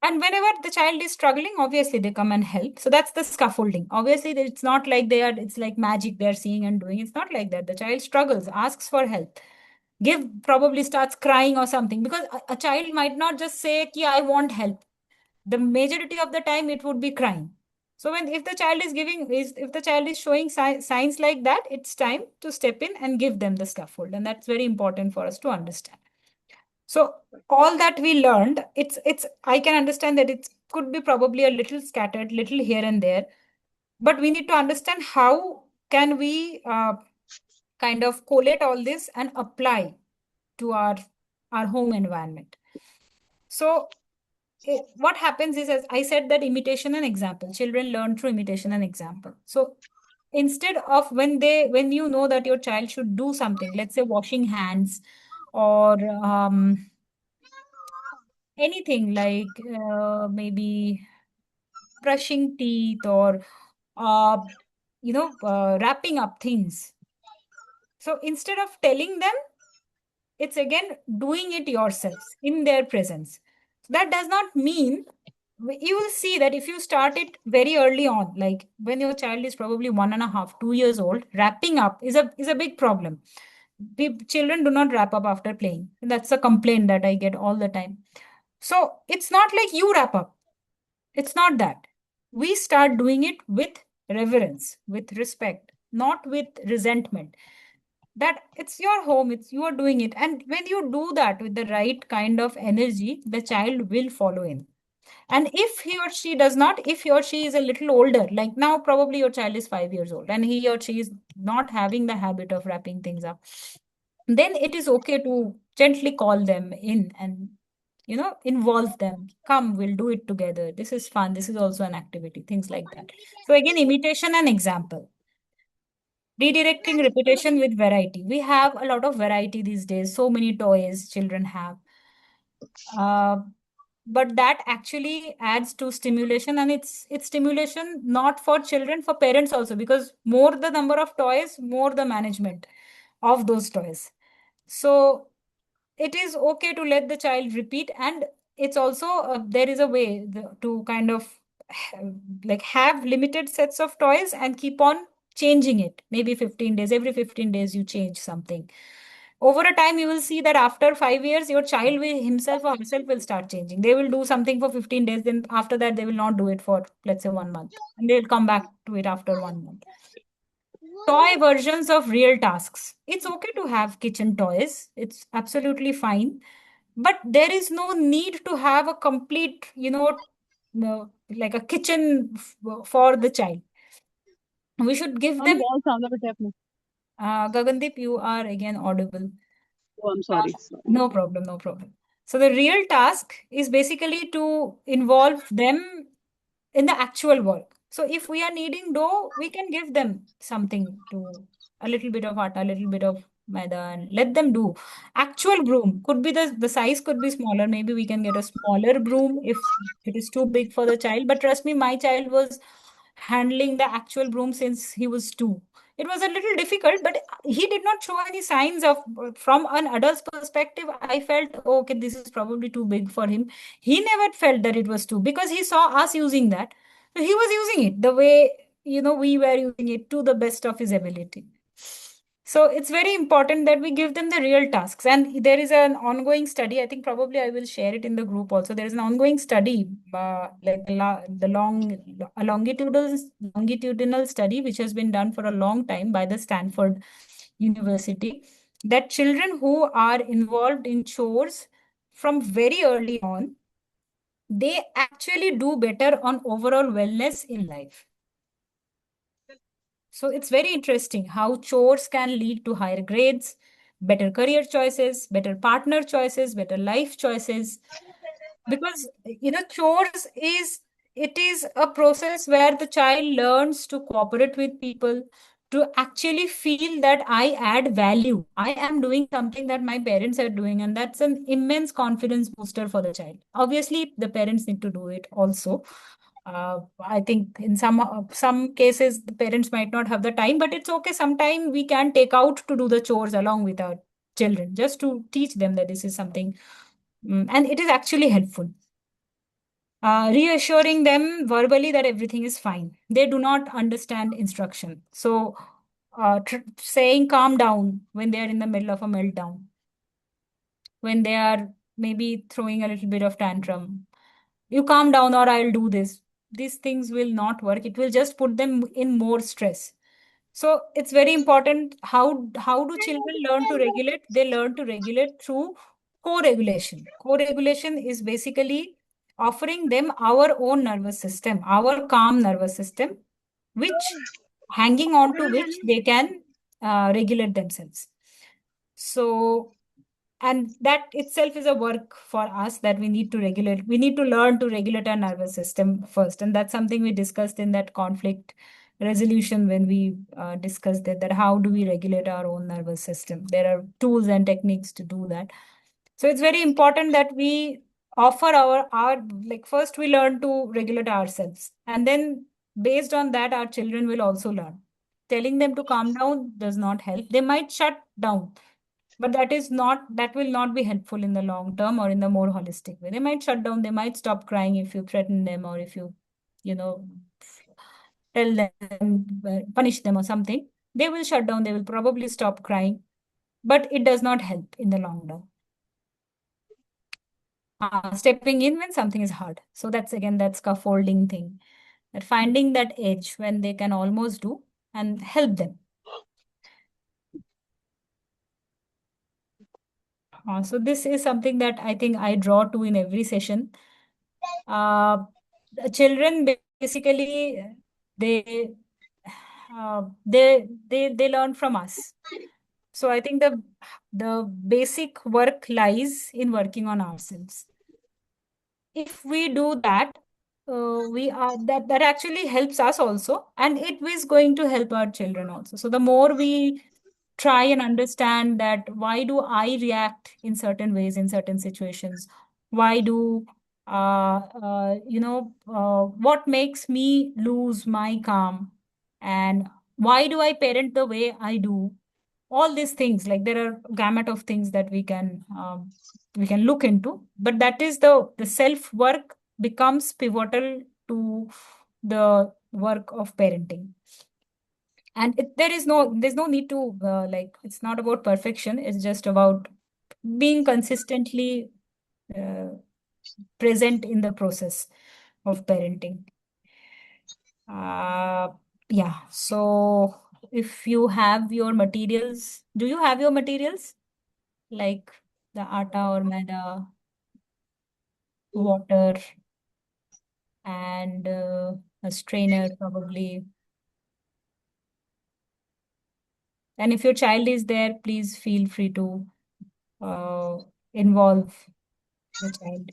[SPEAKER 1] And whenever the child is struggling, obviously they come and help. So that's the scaffolding. Obviously, it's not like it's like magic they're seeing and doing. It's not like that. The child struggles, asks for help. probably starts crying or something, because a child might not just say ki I want help. The majority of the time it would be crying. So when if the child is if the child is showing signs like that, it's time to step in and give them the scaffold, and that's very important for us to understand. So all that we learned, it's I can understand that it could be probably a little scattered, little here and there, but we need to understand how can we kind of collate all this and apply to our home environment. So what happens is, as I said, that imitation and example, children learn through imitation and example. So instead of when you know that your child should do something, let's say washing hands, or anything like maybe brushing teeth, or uh, wrapping up things. So instead of telling them, it's again doing it yourselves in their presence. That does not mean, you will see that if you start it very early on, like when your child is probably 1.5, 2 years old, wrapping up is a big problem. Children do not wrap up after playing. That's a complaint that I get all the time. So it's not like you wrap up. It's not that. We start doing it with reverence, with respect, not with resentment. That it's your home, it's you are doing it. And when you do that with the right kind of energy, the child will follow in. And if he or she does not, if he or she is a little older, like now, probably your child is 5 years old and he or she is not having the habit of wrapping things up, then it is okay to gently call them in and involve them. Come, we'll do it together. This is fun. This is also an activity, things like that. So again, imitation and example. Redirecting repetition with variety. We have a lot of variety these days, so many toys children have. Uh, but that actually adds to stimulation, and it's stimulation not for children, for parents also, because more the number of toys, more the management of those toys. So it is okay to let the child repeat, and it's also there is a way to kind of like have limited sets of toys and keep on changing it. Maybe 15 days, every 15 days you change something. Over a time you will see that after 5 years your child will himself or herself will start changing. They will do something for 15 days, then after that they will not do it for, let's say, 1 month, and they'll come back to it after 1 month. Toy versions of real tasks. It's okay to have kitchen toys, it's absolutely fine, but there is no need to have a complete, like a kitchen for the child. We should give
[SPEAKER 2] मैंने
[SPEAKER 1] them.
[SPEAKER 2] बहुत सामने बैठे अपने.
[SPEAKER 1] Gagandeep, you are again audible.
[SPEAKER 2] Oh, I'm sorry.
[SPEAKER 1] No problem, no problem. So the real task is basically to involve them in the actual work. So if we are needing dough, we can give them something to, a little bit of atta, a little bit of maida, and let them do. Actual broom could be the size could be smaller. Maybe we can get a smaller broom if it is too big for the child. But trust me, my child was handling the actual broom since he was 2. It was a little difficult, but he did not show any signs of, from an adult's perspective, I felt, oh, okay, this is probably too big for him. He never felt that it was too, because he saw us using that. So he was using it the way, we were using it to the best of his ability. So it's very important that we give them the real tasks. And there is an ongoing study. I think probably I will share it in the group also. There is an ongoing study, like a longitudinal study, which has been done for a long time by the Stanford University, that children who are involved in chores from very early on, they actually do better on overall wellness in life. So it's very interesting how chores can lead to higher grades, better career choices, better partner choices, better life choices. Because chores is a process where the child learns to cooperate with people, to actually feel that I add value. I am doing something that my parents are doing, and that's an immense confidence booster for the child. Obviously, the parents need to do it also. I think in some cases the parents might not have the time, but it's okay. Sometime we can take out to do the chores along with our children, just to teach them that this is something, and it is actually helpful. Reassuring them verbally that everything is fine. They do not understand instruction, so saying calm down when they are in the middle of a meltdown. when they are maybe throwing a little bit of tantrum. You calm down, or I'll do this. These things will not work. It will just put them in more stress. So it's very important. How do children learn to regulate? They learn to regulate through co-regulation. Co-regulation is basically offering them our own nervous system, our calm nervous system, which hanging on to which they can regulate themselves. So, and that itself is a work for us, that we need to regulate. We need to learn to regulate our nervous system first. And that's something we discussed in that conflict resolution when we discussed that how do we regulate our own nervous system. There are tools and techniques to do that. So it's very important that we offer our like, first we learn to regulate ourselves, and then based on that our children will also learn. Telling them to calm down does not help. They might shut down, but that will not be helpful in the long term or in the more holistic way. They might shut down, they might stop crying if you threaten them, or if you know, tell them, punish them or something. They will shut down, they will probably stop crying, but it does not help in the long run. Stepping in when something is hard. So that's again that scaffolding thing, that finding that edge when they can almost do and help them. So this is something that I think I draw to in every session. The children basically, they they learn from us. So I think the basic work lies in working on ourselves. If we do that, we are that actually helps us also, and it is going to help our children also. So the more we try and understand that why do I react in certain ways in certain situations, why do what makes me lose my calm, and why do I parent the way I do, all these things, like there are gamut of things that we can look into, but that is the self work becomes pivotal to the work of parenting. And there's no need to like, it's not about perfection, it's just about being consistently uh, present in the process of parenting. uh, yeah, so if you have your materials, do you have your materials, like the atta or maida, water, and a strainer probably? And if your child is there, please feel free to uh, involve the child.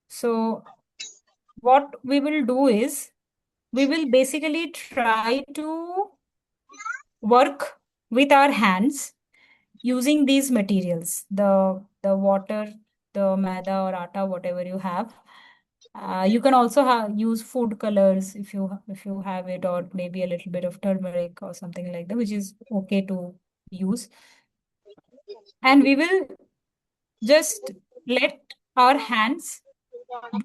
[SPEAKER 1] So what we will do is, we will basically try to work with our hands using these materials, the water, the maida or atta, whatever you have. You can also use food colors if you have it, or maybe a little bit of turmeric or something like that, which is okay to use. And we will just let our hands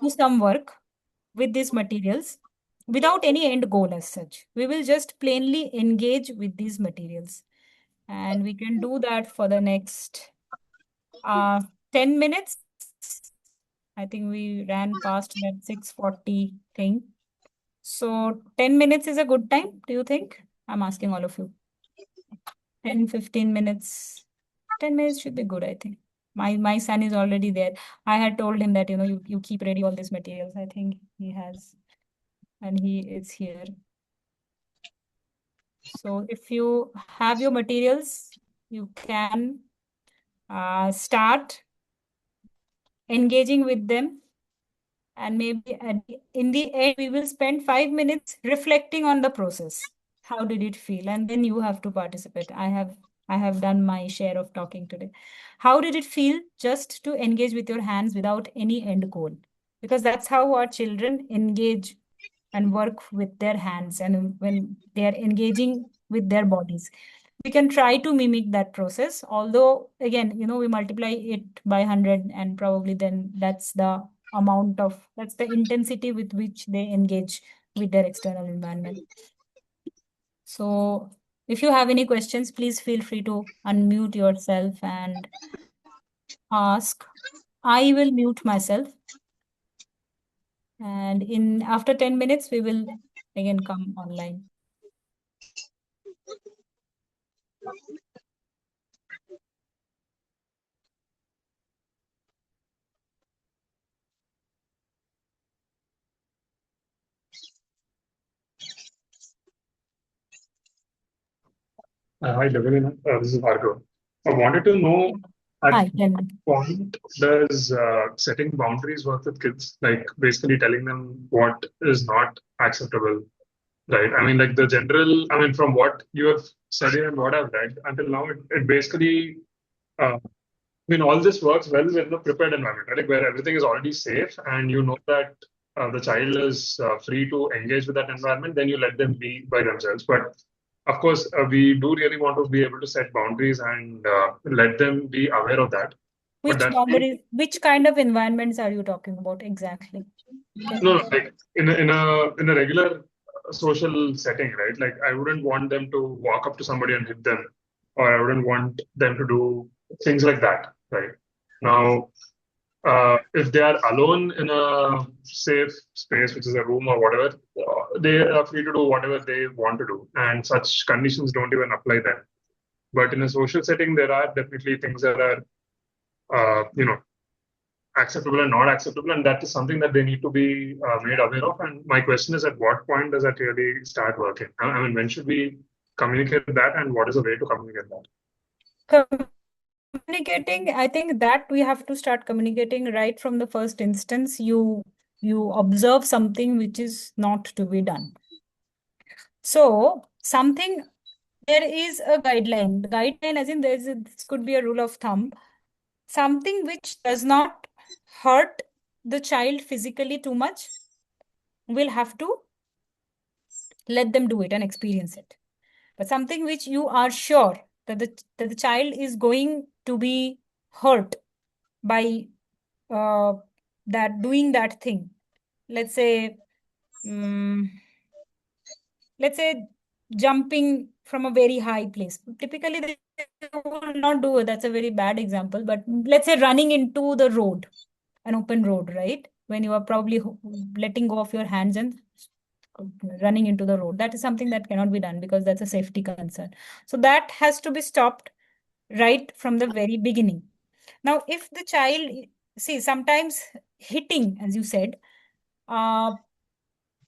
[SPEAKER 1] do some work with these materials without any end goal as such. We will just plainly engage with these materials. And we can do that for the next uh, 10 minutes. I think we ran past that 6:40 thing. So 10 minutes is a good time, do you think? I'm asking all of you. 10, 15 minutes. 10 minutes should be good, I think. My son is already there. I had told him that, you keep ready all these materials. I think he has, and he is here. So if you have your materials, you can start engaging with them. And maybe in the end, we will spend 5 minutes reflecting on the process. How did it feel? And then you have to participate. I have done my share of talking today. How did it feel just to engage with your hands without any end goal? Because that's how our children engage and work with their hands, and when they are engaging with their bodies. We can try to mimic that process, although again, we multiply it by 100, and probably then that's the intensity with which they engage with their external environment. So If you have any questions, please feel free to unmute yourself and ask. I will mute myself. And in after 10 minutes, we will again come online.
[SPEAKER 3] Hi, Devin. This is Bhargav. I wanted to know at
[SPEAKER 1] Hi, tell me.
[SPEAKER 3] what point does setting boundaries work with kids? Like basically telling them what is not acceptable, right? I mean, like the general, I mean, from what you have studied and what I've read until now, it basically, I mean, all this works well in the prepared environment, right? Like where everything is already safe and you know that the child is free to engage with that environment, then you let them be by themselves. But of course, we do really want to be able to set boundaries and let them be aware of that. But
[SPEAKER 1] Which
[SPEAKER 3] that
[SPEAKER 1] boundaries, which kind of environments are you talking about exactly? Can
[SPEAKER 3] no,
[SPEAKER 1] you?
[SPEAKER 3] no, like in a regular social setting, right? Like I wouldn't want them to walk up to somebody and hit them, or I wouldn't want them to do things like that, right? Now, if they are alone in a safe space, which is a room or whatever, they are free to do whatever they want to do, and such conditions don't even apply then. But in a social setting, there are definitely things that are, acceptable and not acceptable, and that is something that they need to be made aware of. And my question is, at what point does that really start working? I mean, when should we communicate that, and what is the way to communicate that?
[SPEAKER 1] Communicating, I think that we have to start communicating right from the first instance. You observe something which is not to be done. So something, there is a guideline. The guideline, as in this could be a rule of thumb. Something which does not hurt the child physically too much, we'll have to let them do it and experience it. But something which you are sure that the child is going to be hurt by that doing that thing. Let's say, um, let's say jumping from a very high place. Typically, they will not do it. That's a very bad example. But let's say running into the road, an open road, right? When you are probably letting go of your hands and running into the road. That is something that cannot be done because that's a safety concern. So that has to be stopped right from the very beginning. Now, if the child, see, sometimes hitting, as you said, uh,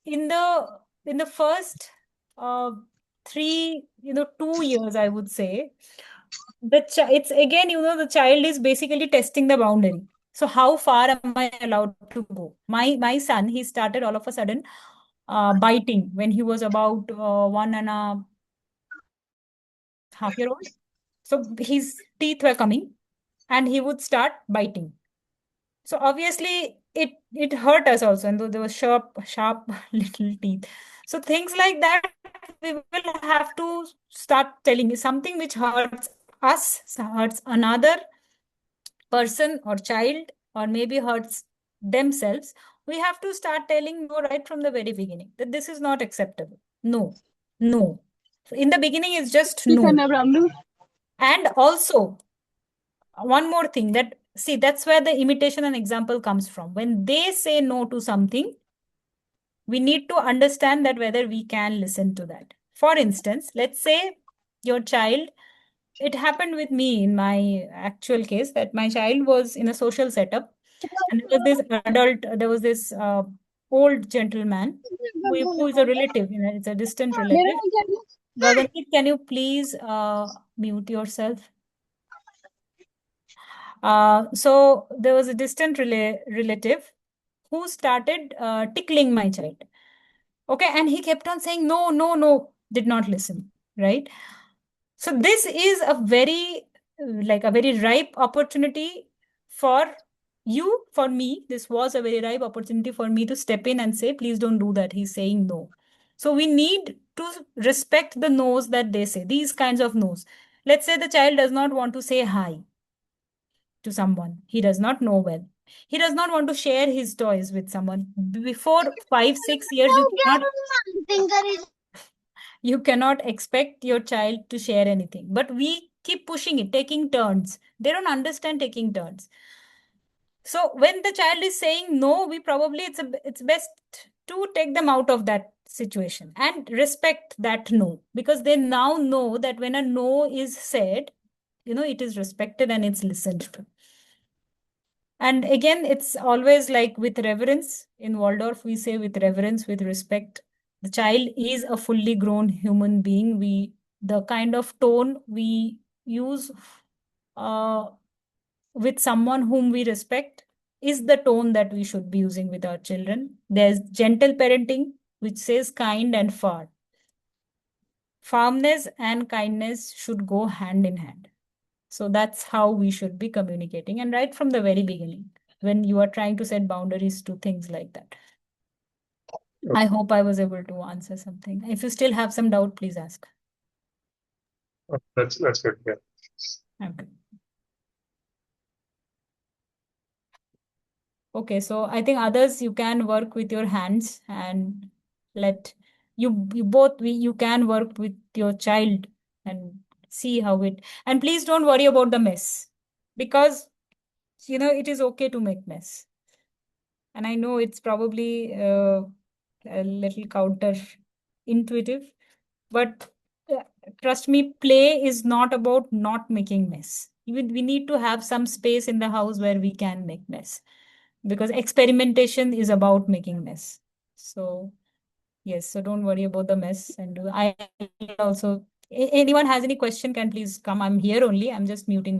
[SPEAKER 1] in the first uh, 2 years, I would say, it's again, the child is basically testing the boundary. So how far am I allowed to go? My son, he started all of a sudden biting when he was about 1.5 year old. So his teeth were coming and he would start biting. So obviously it hurt us also, and though there was sharp little teeth. So things like that, we will have to start telling you something which hurts us, hurts another person or child, or maybe hurts themselves. We have to start telling no right from the very beginning that this is not acceptable. No, no. So in the beginning, it's just no. And also, one more thing, that see, that's where the imitation and example comes from. When they say no to something, we need to understand that whether we can listen to that. For instance, let's say your child, it happened with me in my actual case that my child was in a social setup, and there was this old gentleman who is a relative, it's a distant relative. Gagandeep, can you please mute yourself? So there was a distant relative who started tickling my child. Okay, and he kept on saying no, no, no, did not listen, right? So this is a very like a very ripe opportunity for you, for me. This was a very ripe opportunity for me to step in and say, please don't do that. He's saying no. So we need to respect the no's that they say, these kinds of no's. Let's say the child does not want to say hi to someone he does not know well. He does not want to share his toys with someone. Before 5, 6 years, you cannot. You cannot expect your child to share anything. But we keep pushing it, taking turns. They don't understand taking turns. So when the child is saying no, we probably it's best to take them out of that situation and respect that no, because they now know that when a no is said, it is respected and it's listened to. And again, it's always like with reverence. In Waldorf, we say with reverence, with respect. The child is a fully grown human being. The kind of tone we use uh, with someone whom we respect is the tone that we should be using with our children. There's gentle parenting, which says kind and firm. Firmness and kindness should go hand in hand. So that's how we should be communicating. And right from the very beginning, when you are trying to set boundaries to things like that. I hope I was able to answer something. If you still have some doubt, please ask.
[SPEAKER 3] That's good. Yeah.
[SPEAKER 1] Okay. Okay, so I think others you can work with your hands and let you can work with your child and see how it, and please don't worry about the mess, because it is okay to make mess. And I know it's probably a little counter intuitive, but trust me, play is not about not making mess. Even we need to have some space in the house where we can make mess, because experimentation is about making mess. So yes, so don't worry about the mess. And I also, anyone has any question can please come. I'm here only. I'm just muting.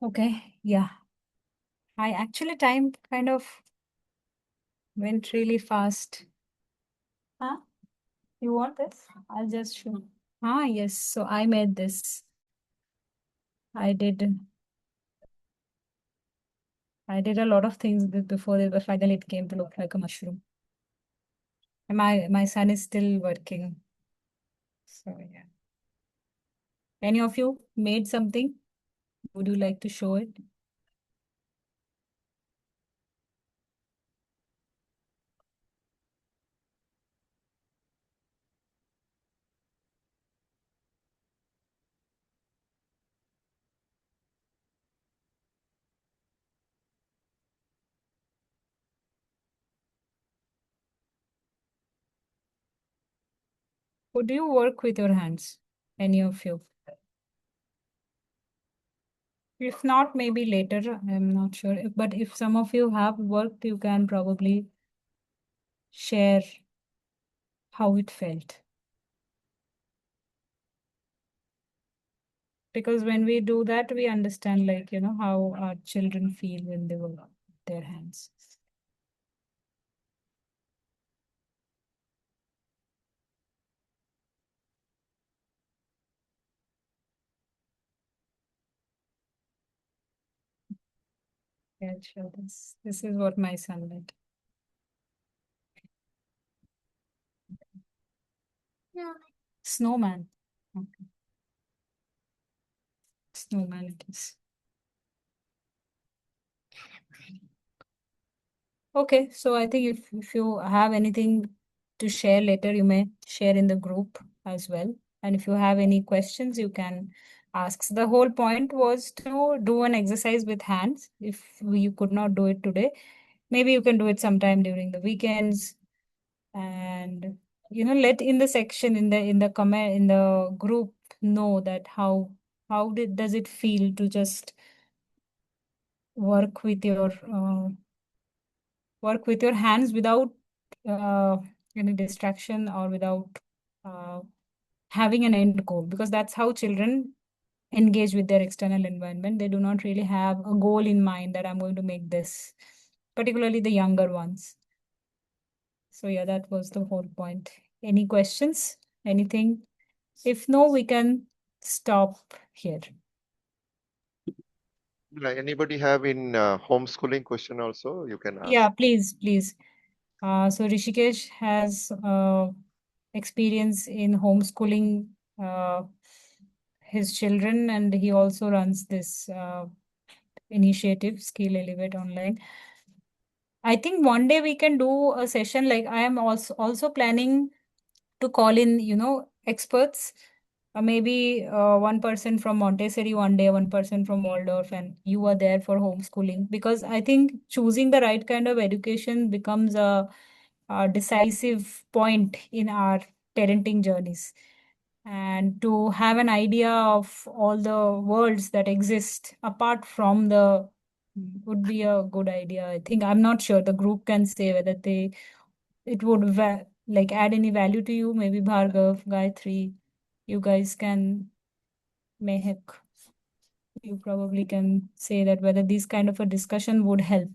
[SPEAKER 1] Okay, yeah. Time kind of went really fast. Huh? You want this? I'll just show. Yes. So I made this. I did a lot of things before but finally it came to look like a mushroom. And my son is still working. So yeah. Any of you made something? Would you like to show it? Would you work with your hands? Any of you? If not, maybe later. I'm not sure. But if some of you have worked, you can probably share how it felt. Because when we do that, we understand, like, how our children feel when they work with their hands. Yeah, sure. This is what my son did. Yeah. Snowman. Okay. Snowman it is. Okay, so I think if you have anything to share later, you may share in the group as well. And if you have any questions, you can ask. The whole point was to do an exercise with hands. If you could not do it today, maybe you can do it sometime during the weekends. And let in the section in the comment in the group know that how does it feel to just work with your hands without uh, any distraction or without uh, having an end goal, because that's how children engage with their external environment. They do not really have a goal in mind that I'm going to make this, particularly the younger ones. So yeah, that was the whole point. Any questions? Anything? If no, we can stop here.
[SPEAKER 4] Anybody have in homeschooling question also? You can ask.
[SPEAKER 1] Yeah, please. So Rishikesh has experience in homeschooling uh, his children, and he also runs this initiative, Skill Elevate Online. I think one day we can do a session. Like, I am also planning to call in, experts. Maybe one person from Montessori one day, one person from Waldorf, and you are there for homeschooling. Because I think choosing the right kind of education becomes a decisive point in our parenting journeys. And to have an idea of all the worlds that exist apart from the would be a good idea. I think I'm not sure. The group can say whether it would like add any value to you. Maybe Bhargav, Gayatri, you guys can, Mehak, you probably can say that whether this kind of a discussion would help,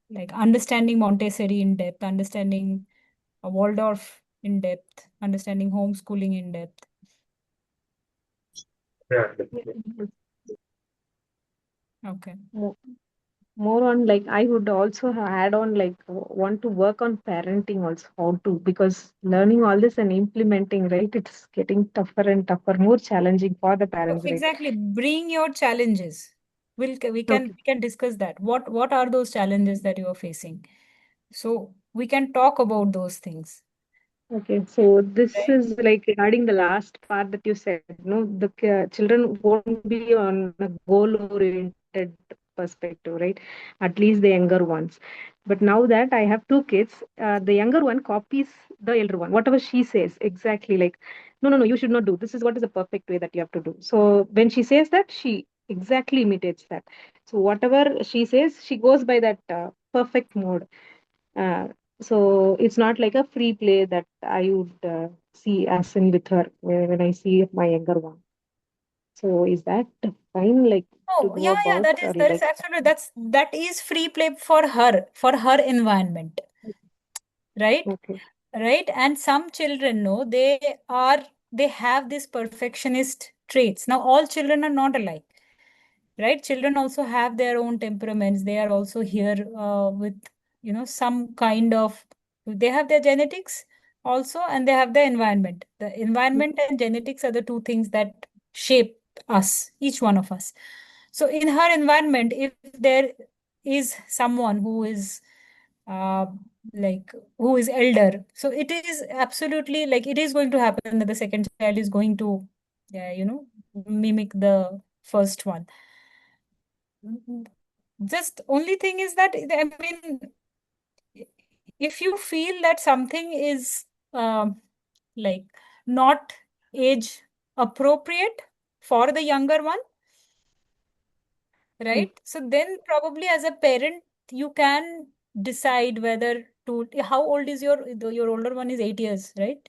[SPEAKER 1] like understanding Montessori in depth, understanding Waldorf in depth, understanding homeschooling in depth.
[SPEAKER 3] Yeah.
[SPEAKER 1] Okay.
[SPEAKER 2] More on, like, I would also add on, like, want to work on parenting also, how to, because learning all this and implementing, right, it's getting tougher and tougher, more challenging for the
[SPEAKER 1] So
[SPEAKER 2] parents, right?
[SPEAKER 1] exactly, bring your challenges. We
[SPEAKER 2] Okay.
[SPEAKER 1] can discuss that. What are those challenges that you are facing? So we can talk about those things.
[SPEAKER 2] Okay, so this
[SPEAKER 1] Right.
[SPEAKER 2] is like regarding the last part that you said, no, the children won't be on a goal-oriented perspective, right? At least the younger ones. But now that I have two kids, the younger one copies the elder one, whatever she says, exactly like, no, no, no, you should not do. This is what is the perfect way that you have to do. So when she says that, she exactly imitates that. So whatever she says, she goes by that perfect mode. Uh, so it's not like a free play that I would see as in with her when I see my younger one. So is that fine, like to
[SPEAKER 1] Oh,
[SPEAKER 2] go
[SPEAKER 1] yeah,
[SPEAKER 2] about, or
[SPEAKER 1] that
[SPEAKER 2] like?
[SPEAKER 1] is absolutely that is free play for her environment, right?
[SPEAKER 2] Okay.
[SPEAKER 1] Right? And some children know they have this perfectionist traits. Now, all children are not alike, right? Children also have their own temperaments. They are also here with, some kind of, they have their genetics also, and they have the environment. The environment and genetics are the two things that shape us, each one of us. So in her environment, if there is someone who is uh, like who is elder, so it is absolutely like it is going to happen that the second child is going to mimic the first one. Just only thing is that, I mean, if you feel that something is like not age appropriate for the younger one,
[SPEAKER 2] Mm.
[SPEAKER 1] right? So then probably as a parent, you can decide whether to, how old is your older one is 8 years, right?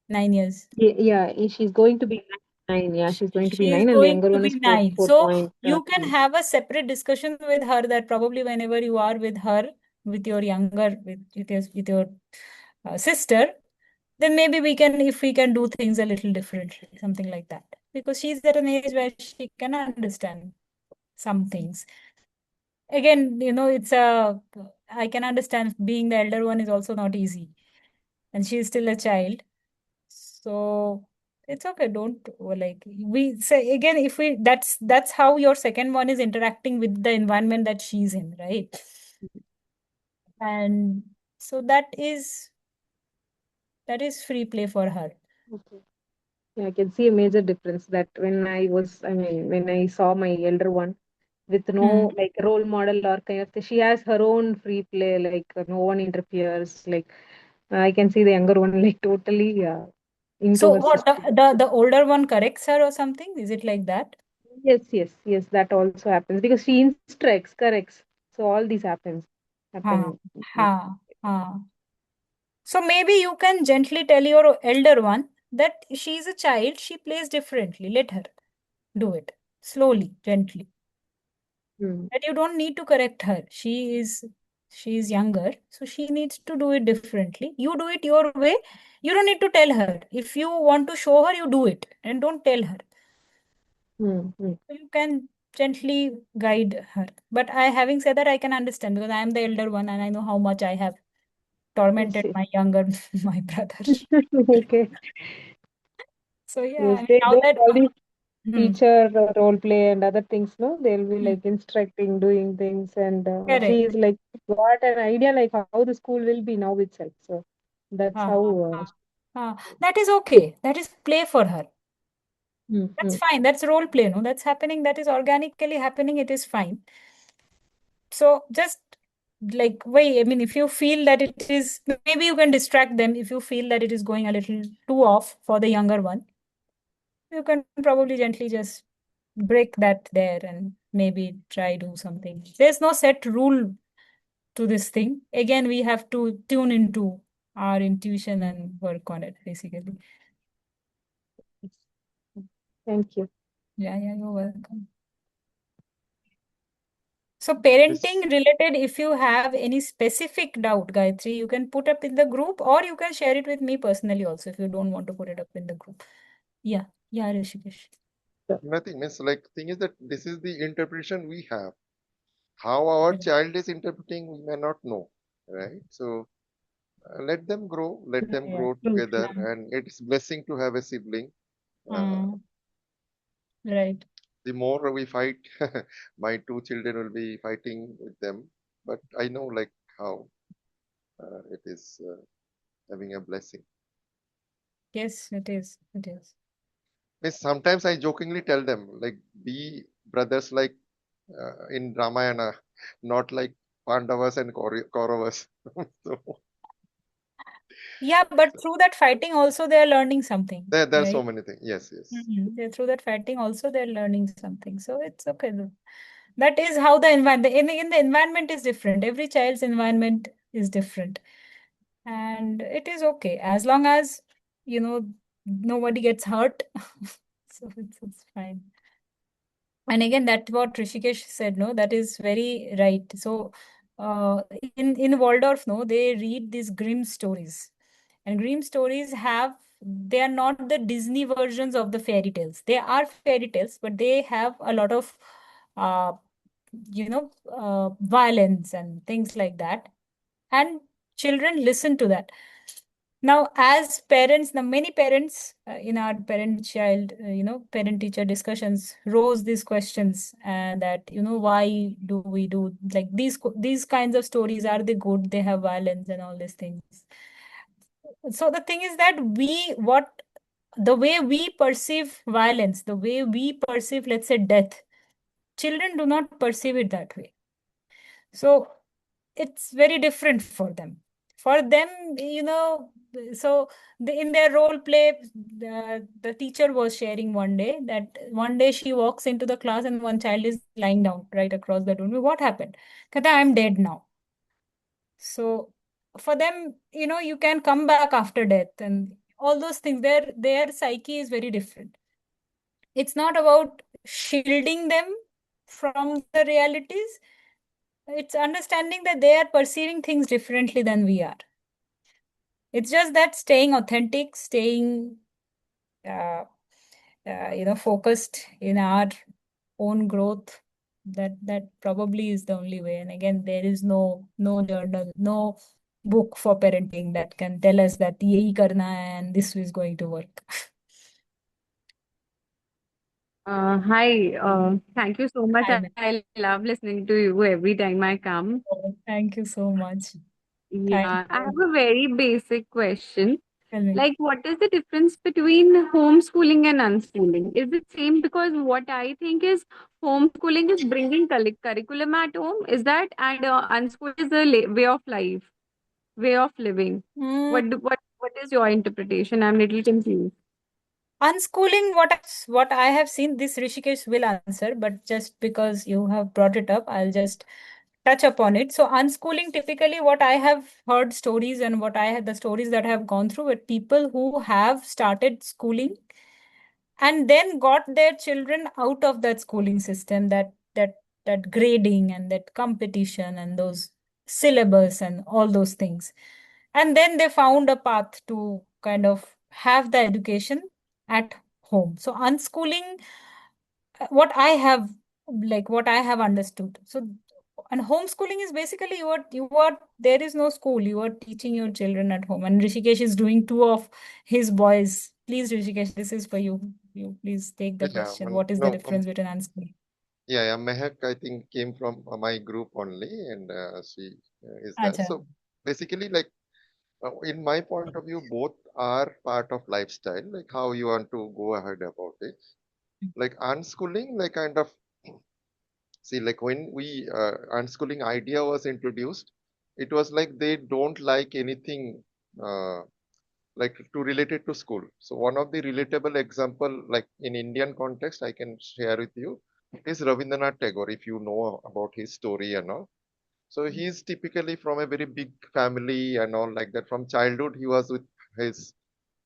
[SPEAKER 1] 9 years.
[SPEAKER 2] Yeah, she's going to be 9. Yeah, she's going to be
[SPEAKER 1] She is
[SPEAKER 2] 9, and the
[SPEAKER 1] going
[SPEAKER 2] younger
[SPEAKER 1] to
[SPEAKER 2] one
[SPEAKER 1] be
[SPEAKER 2] is 4,
[SPEAKER 1] 9. So
[SPEAKER 2] 4.3.
[SPEAKER 1] you can have a separate discussion with her that probably whenever you are with her, with your younger, with your sister, then maybe if we can do things a little differently, something like that. Because she's at an age where she can understand some things. Again, I can understand being the elder one is also not easy. And she is still a child. So it's okay. Don't like we say again, if we that's how your second one is interacting with the environment that she's in, right? And so that is free play for her.
[SPEAKER 2] Okay. Yeah, I can see a major difference that when I saw my elder one with
[SPEAKER 1] Hmm.
[SPEAKER 2] no like role model or kind of thing, she has her own free play, like no one interferes. Like I can see the younger one like totally into
[SPEAKER 1] So
[SPEAKER 2] her
[SPEAKER 1] what
[SPEAKER 2] system.
[SPEAKER 1] the older one corrects her or something? Is it like that?
[SPEAKER 2] Yes, yes, yes, that also happens because she instructs, corrects. So all these
[SPEAKER 1] Ha,
[SPEAKER 2] happen.
[SPEAKER 1] ha, ha. So maybe you can gently tell your elder one that she's a child, she plays differently. Let her do it slowly, gently.
[SPEAKER 2] Mm,
[SPEAKER 1] That you don't need to correct her. She is younger, so she needs to do it differently. You do it your way. You don't need to tell her. If you want to show her, you do it and don't tell her.
[SPEAKER 2] mm, mm.
[SPEAKER 1] So you can gently guide her. But having said that, I can understand because I am the elder one and I know how much I have
[SPEAKER 2] Yes,
[SPEAKER 1] tormented
[SPEAKER 2] yes.
[SPEAKER 1] my younger, my brother.
[SPEAKER 2] Okay.
[SPEAKER 1] So yeah, I
[SPEAKER 2] Yes,
[SPEAKER 1] mean,
[SPEAKER 2] they
[SPEAKER 1] now
[SPEAKER 2] do
[SPEAKER 1] that
[SPEAKER 2] all these
[SPEAKER 1] hmm,
[SPEAKER 2] teacher role play and other things, no? They'll be
[SPEAKER 1] hmm,
[SPEAKER 2] like instructing, doing things, and she
[SPEAKER 1] correct.
[SPEAKER 2] is like got an idea like how the school will be now itself. So that's
[SPEAKER 1] Uh,
[SPEAKER 2] how.
[SPEAKER 1] that is okay. That is play for her.
[SPEAKER 2] Mm,
[SPEAKER 1] That's
[SPEAKER 2] mm,
[SPEAKER 1] fine. That's role play, no? That's happening. That is organically happening. It is fine. So just like wait, I mean, if you feel that it is, maybe you can distract them if you feel that it is going a little too off for the younger one. You can probably gently just break that there and maybe try do something. There's no set rule to this thing. Again, we have to tune into our intuition and work on it, basically.
[SPEAKER 2] yes. Thank you.
[SPEAKER 1] Yeah, yeah, you're welcome. So parenting
[SPEAKER 4] This
[SPEAKER 1] related, if you have any specific doubt, Gayatri, you can put up in the group or you can share it with me personally also if you don't want to put it up in the group. Yeah, yeah, Rishikesh.
[SPEAKER 2] So,
[SPEAKER 4] nothing means like thing is that this is the interpretation we have. How our child is interpreting, we may not know, right? So let
[SPEAKER 2] yeah,
[SPEAKER 4] them
[SPEAKER 2] yeah,
[SPEAKER 4] grow
[SPEAKER 2] true.
[SPEAKER 4] together, and it's blessing to have a sibling. Uh,
[SPEAKER 1] Right.
[SPEAKER 4] the more we fight, my two children will be fighting with them, but I know like how it is having a blessing.
[SPEAKER 1] Yes, it is. It is.
[SPEAKER 4] Means sometimes I jokingly tell them like be brothers like in Ramayana, not like Pandavas and Kauravas. So
[SPEAKER 1] Yeah, but through that fighting also they are learning something,
[SPEAKER 4] there are so
[SPEAKER 1] right?
[SPEAKER 4] many things. Yes, yes.
[SPEAKER 1] Through that fighting also they're learning something. So it's okay. That is how the environment in the environment is different. Every child's environment is different. And it is okay as long as nobody gets hurt. So it's fine. And again, that's what Rishikesh said, no, that is very right. So in Waldorf, no, they read these Grimm stories. And Grimm stories they are not the Disney versions of the fairy tales. They are fairy tales, but they have a lot of, uh, violence and things like that. And children listen to that. Now, as parents, now many parents in our parent-child, parent-teacher discussions rose these questions, and that why do we do like these kinds of stories? Are they good? They have violence and all these things. So the thing is that the way we perceive violence, the way we perceive, let's say, death, children do not perceive it that way. So it's very different for them. For them, so in their role play, the teacher was sharing one day that one day she walks into the class and one child is lying down right across the room. What happened? Kata, I'm dead now. So for them, you can come back after death and all those things. Their psyche is very different. It's not about shielding them from the realities. It's understanding that they are perceiving things differently than we are. It's just that staying authentic, staying, uh, focused in our own growth. That probably is the only way. And again, there is no journal, no book for parenting that can tell us that yahi karna hai and this is going to work.
[SPEAKER 5] Hi, thank you so much.
[SPEAKER 1] Hi, ma'am.
[SPEAKER 5] I love listening to you every time I come.
[SPEAKER 1] Thank you so much. Thank
[SPEAKER 5] Yeah, I have
[SPEAKER 1] you.
[SPEAKER 5] a very basic question.
[SPEAKER 1] Tell me.
[SPEAKER 5] Like, what is the difference between homeschooling and unschooling? Is it same? Because what I think is homeschooling is bringing curriculum at home. Is that, and unschooling is a way of life, way of living.
[SPEAKER 1] Hmm.
[SPEAKER 5] What is your interpretation? I'm little confused.
[SPEAKER 1] Unschooling, what I have seen, this Rishikesh will answer, but just because you have brought it up, I'll just touch upon it. So unschooling, typically what I have heard stories and what I had the stories that I have gone through with people who have started schooling and then got their children out of that schooling system, that grading and that competition and those syllabus and all those things. And then they found a path to kind of have the education at home. So unschooling, what I have understood. So and homeschooling is basically you are there is no school. You are teaching your children at home. And Rishikesh is doing two of his boys. Please, Rishikesh, this is for you. You please take the
[SPEAKER 4] Yeah,
[SPEAKER 1] question. What is the
[SPEAKER 4] no,
[SPEAKER 1] difference between unschooling?
[SPEAKER 4] yeah, Mehak, I think came from my group only, and she is there.
[SPEAKER 1] Acha.
[SPEAKER 4] So basically, like in my point of view, both are part of lifestyle, like how you want to go ahead about it. Like unschooling, like kind of see, like when we unschooling idea was introduced, it was like they don't like anything uh, like to relate it to school. So one of the relatable example, like in Indian context, I can share with you is Rabindranath Tagore, if you know about his story and all. So he's typically from a very big family and all like that. From childhood, he was with his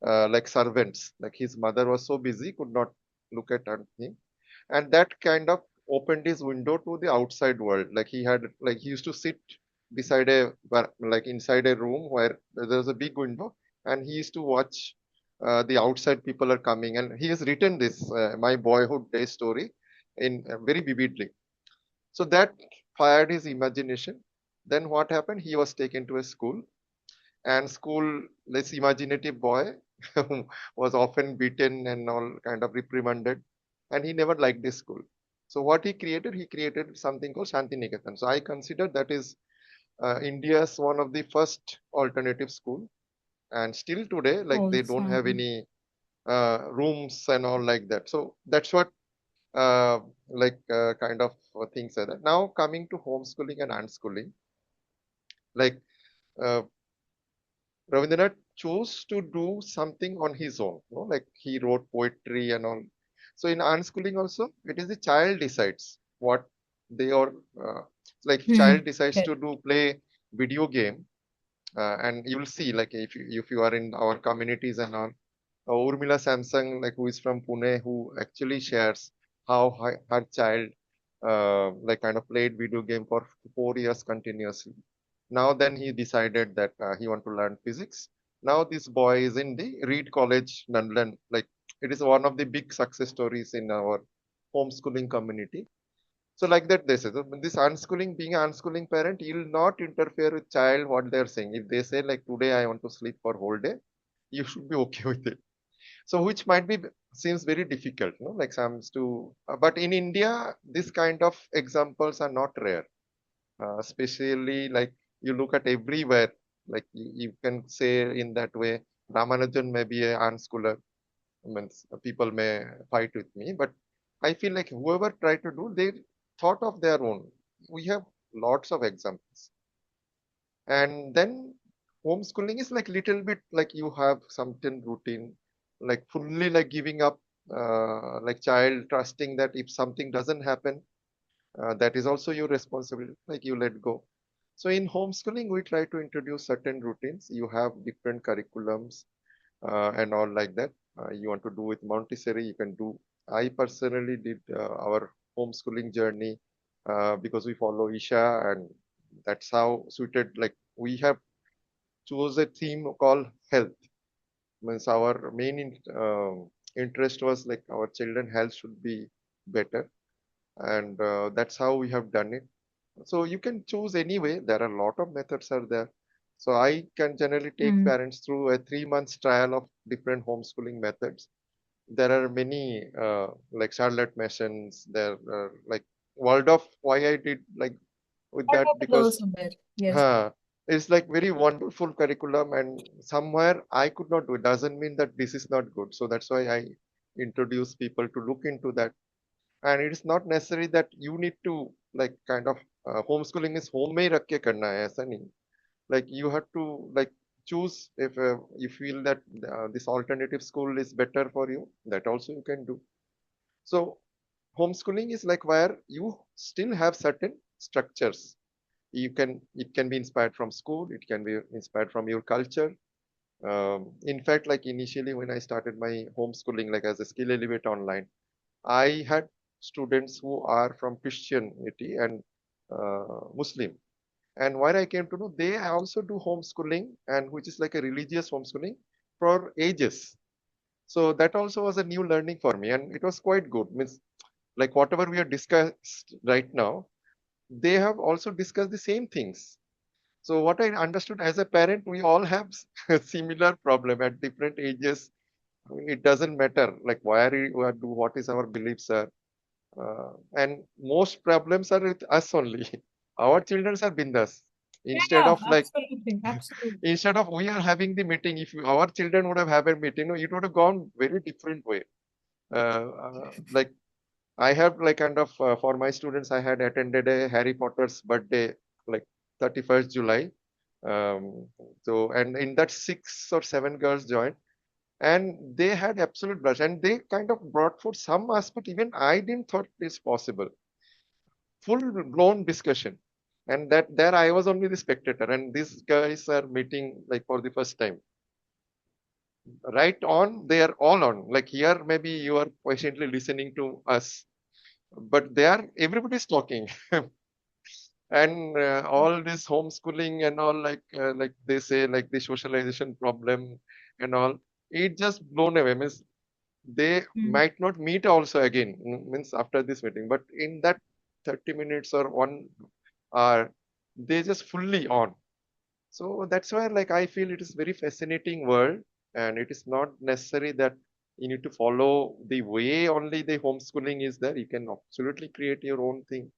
[SPEAKER 4] like servants. Like his mother was so busy, could not look at him, and that kind of opened his window to the outside world. Like he used to sit beside like inside a room where there was a big window, and he used to watch the outside people are coming. And he has written this my boyhood day story in very vividly. So that fired his imagination. Then what happened? He was taken to a school, and school, this imaginative boy was often beaten and all kind of reprimanded, and he never liked this school. So what he created something called Shantiniketan. So I consider that is India's one of the first alternative school, and still today, like they don't have
[SPEAKER 1] Awesome.
[SPEAKER 4] any rooms and all like that. So that's what kind of things like that. Now coming to homeschooling and unschooling, like uh, Ravindranath chose to do something on his own, you know, like he wrote poetry and all. So in unschooling also, it is the child decides what they are. Like if child decides
[SPEAKER 1] Correct.
[SPEAKER 4] to play video game, and you will see like if you are in our communities and all, Urmila Samsung, like who is from Pune, who actually shares how her child like kind of played video game for 4 years continuously. Now then he decided that he want to learn physics. Now this boy is in the Reed College, London. Like it is one of the big success stories in our homeschooling community. So like that they say, so this unschooling, being an unschooling parent, you will not interfere with child what they're saying. If they say like today I want to sleep for whole day, you should be okay with it. So which might be seems very difficult, no? Like some to, but in India, this kind of examples are not rare. Especially like you look at everywhere, like you can say in that way, Ramanujan may be an unschooler. Means people may fight with me, but I feel like whoever tried to do, they thought of their own. We have lots of examples. And then homeschooling is like little bit like you have something routine, like fully like giving up, like child trusting that if something doesn't happen, that is also your responsibility, like you let go. So in homeschooling, we try to introduce certain routines. You have different curriculums and all like that. You want to do with Montessori, you can do. I personally did our homeschooling journey because we follow Isha, and that's how suited. Like we have chose a theme called health. Means our main interest was like our children health should be better, and that's how we have done it. So you can choose anyway. There are a lot of methods are there. So I can generally take parents through a 3 months trial of different homeschooling methods. There are many like Charlotte Masons. There are like Waldorf. Why I did like with that
[SPEAKER 1] Waldorf is
[SPEAKER 4] because
[SPEAKER 1] also there. Yes.
[SPEAKER 4] it's like very wonderful curriculum, and somewhere I could not do it. Doesn't mean that this is not good. So that's why I introduce people to look into that. And it is not necessary that you need to like kind of homeschooling is home mein rakh ke karna hai, aisa nahi. Like you have to like choose if you feel that this alternative school is better for you, that also you can do. So homeschooling is like where you still have certain structures. It can be inspired from school, it can be inspired from your culture. In fact, like initially when I started my homeschooling, like as a SkillelevateOnline, I had students who are from Christianity and Muslim. And where I came to know, they also do homeschooling, and which is like a religious homeschooling for ages. So that also was a new learning for me, and it was quite good. Means like whatever we have discussed right now, they have also discussed the same things. So what I understood as a parent, we all have a similar problem at different ages. It doesn't matter like where we are do, what is our beliefs are. And most problems are with us only. Our children are bindas. Instead
[SPEAKER 1] Yeah,
[SPEAKER 4] of like,
[SPEAKER 1] absolutely. Absolutely.
[SPEAKER 4] instead of we are having the meeting, if our children would have had a meeting, it would have gone very different way. Like I have like kind of for my students, I had attended a Harry Potter's birthday, like 31st July. So and in that 6 or 7 girls joined, and they had absolute blush, and they kind of brought forth some aspect even I didn't thought is possible. Full blown discussion, and that there I was only the spectator, and these guys are meeting like for the first time. Right on, they are all on. Like here, maybe you are patiently listening to us, but they are everybody's talking. And all this homeschooling and all like they say like the socialization problem and all, it just blown away. Means they might not meet also again, means after this meeting, but in that 30 minutes or 1 hour, they just fully on. So that's why like I feel it is very fascinating world, and it is not necessary that you need to follow the way only the homeschooling is there. You can absolutely create your own thing.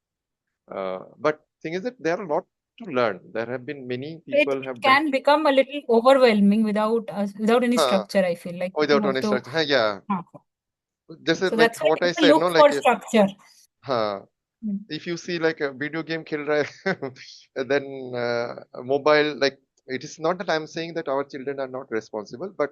[SPEAKER 4] But thing is that there are a lot to learn. There have been many people
[SPEAKER 1] It
[SPEAKER 4] have done
[SPEAKER 1] can become a little overwhelming without any
[SPEAKER 4] uh,
[SPEAKER 1] structure, I feel like you
[SPEAKER 4] without
[SPEAKER 1] have
[SPEAKER 4] any
[SPEAKER 1] to.
[SPEAKER 4] structure. Yeah,
[SPEAKER 1] Huh.
[SPEAKER 4] just
[SPEAKER 1] So
[SPEAKER 4] like
[SPEAKER 1] that's why
[SPEAKER 4] what I
[SPEAKER 1] people
[SPEAKER 4] said, no,
[SPEAKER 1] look for
[SPEAKER 4] like
[SPEAKER 1] structure.
[SPEAKER 4] uh,
[SPEAKER 1] Mm.
[SPEAKER 4] if you see like a video game खेल रहा है, then mobile, like it is not that I'm saying that our children are not responsible, but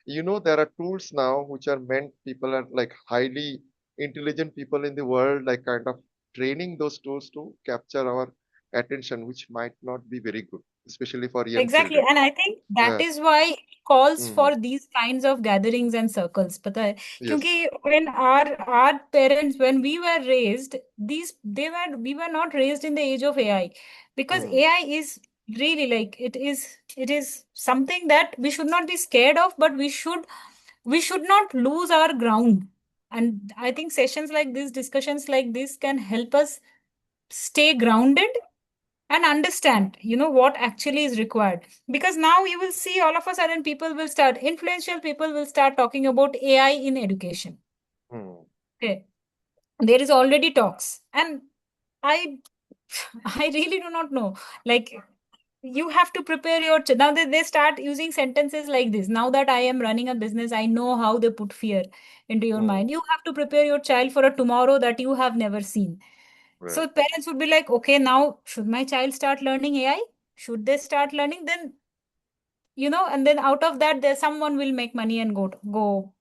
[SPEAKER 4] there are tools now which are meant, people are like highly intelligent people in the world, like kind of training those tools to capture our attention, which might not be very good, especially for young
[SPEAKER 1] Exactly.
[SPEAKER 4] children.
[SPEAKER 1] And I think that
[SPEAKER 4] Uh,
[SPEAKER 1] is why calls for these kinds of gatherings and circles. पता है?
[SPEAKER 4] Yes.
[SPEAKER 1] क्योंकि when our parents, when we were raised, we were not raised in the age of AI, because AI is really like it is something that we should not be scared of, but we should not lose our ground. And I think sessions like this, discussions like this can help us stay grounded and understand, what actually is required. Because now you will see all of a sudden influential people will start talking about AI in education. Okay. There is already talks. And I I really do not know. Like, you have to prepare now they start using sentences like this. Now that I am running a business, I know how they put fear into your mind. You have to prepare your child for a tomorrow that you have never seen. So
[SPEAKER 4] Right.
[SPEAKER 1] parents would be like, okay, now should my child start learning AI? Should they start learning? Then, and then out of that, there someone will make money and go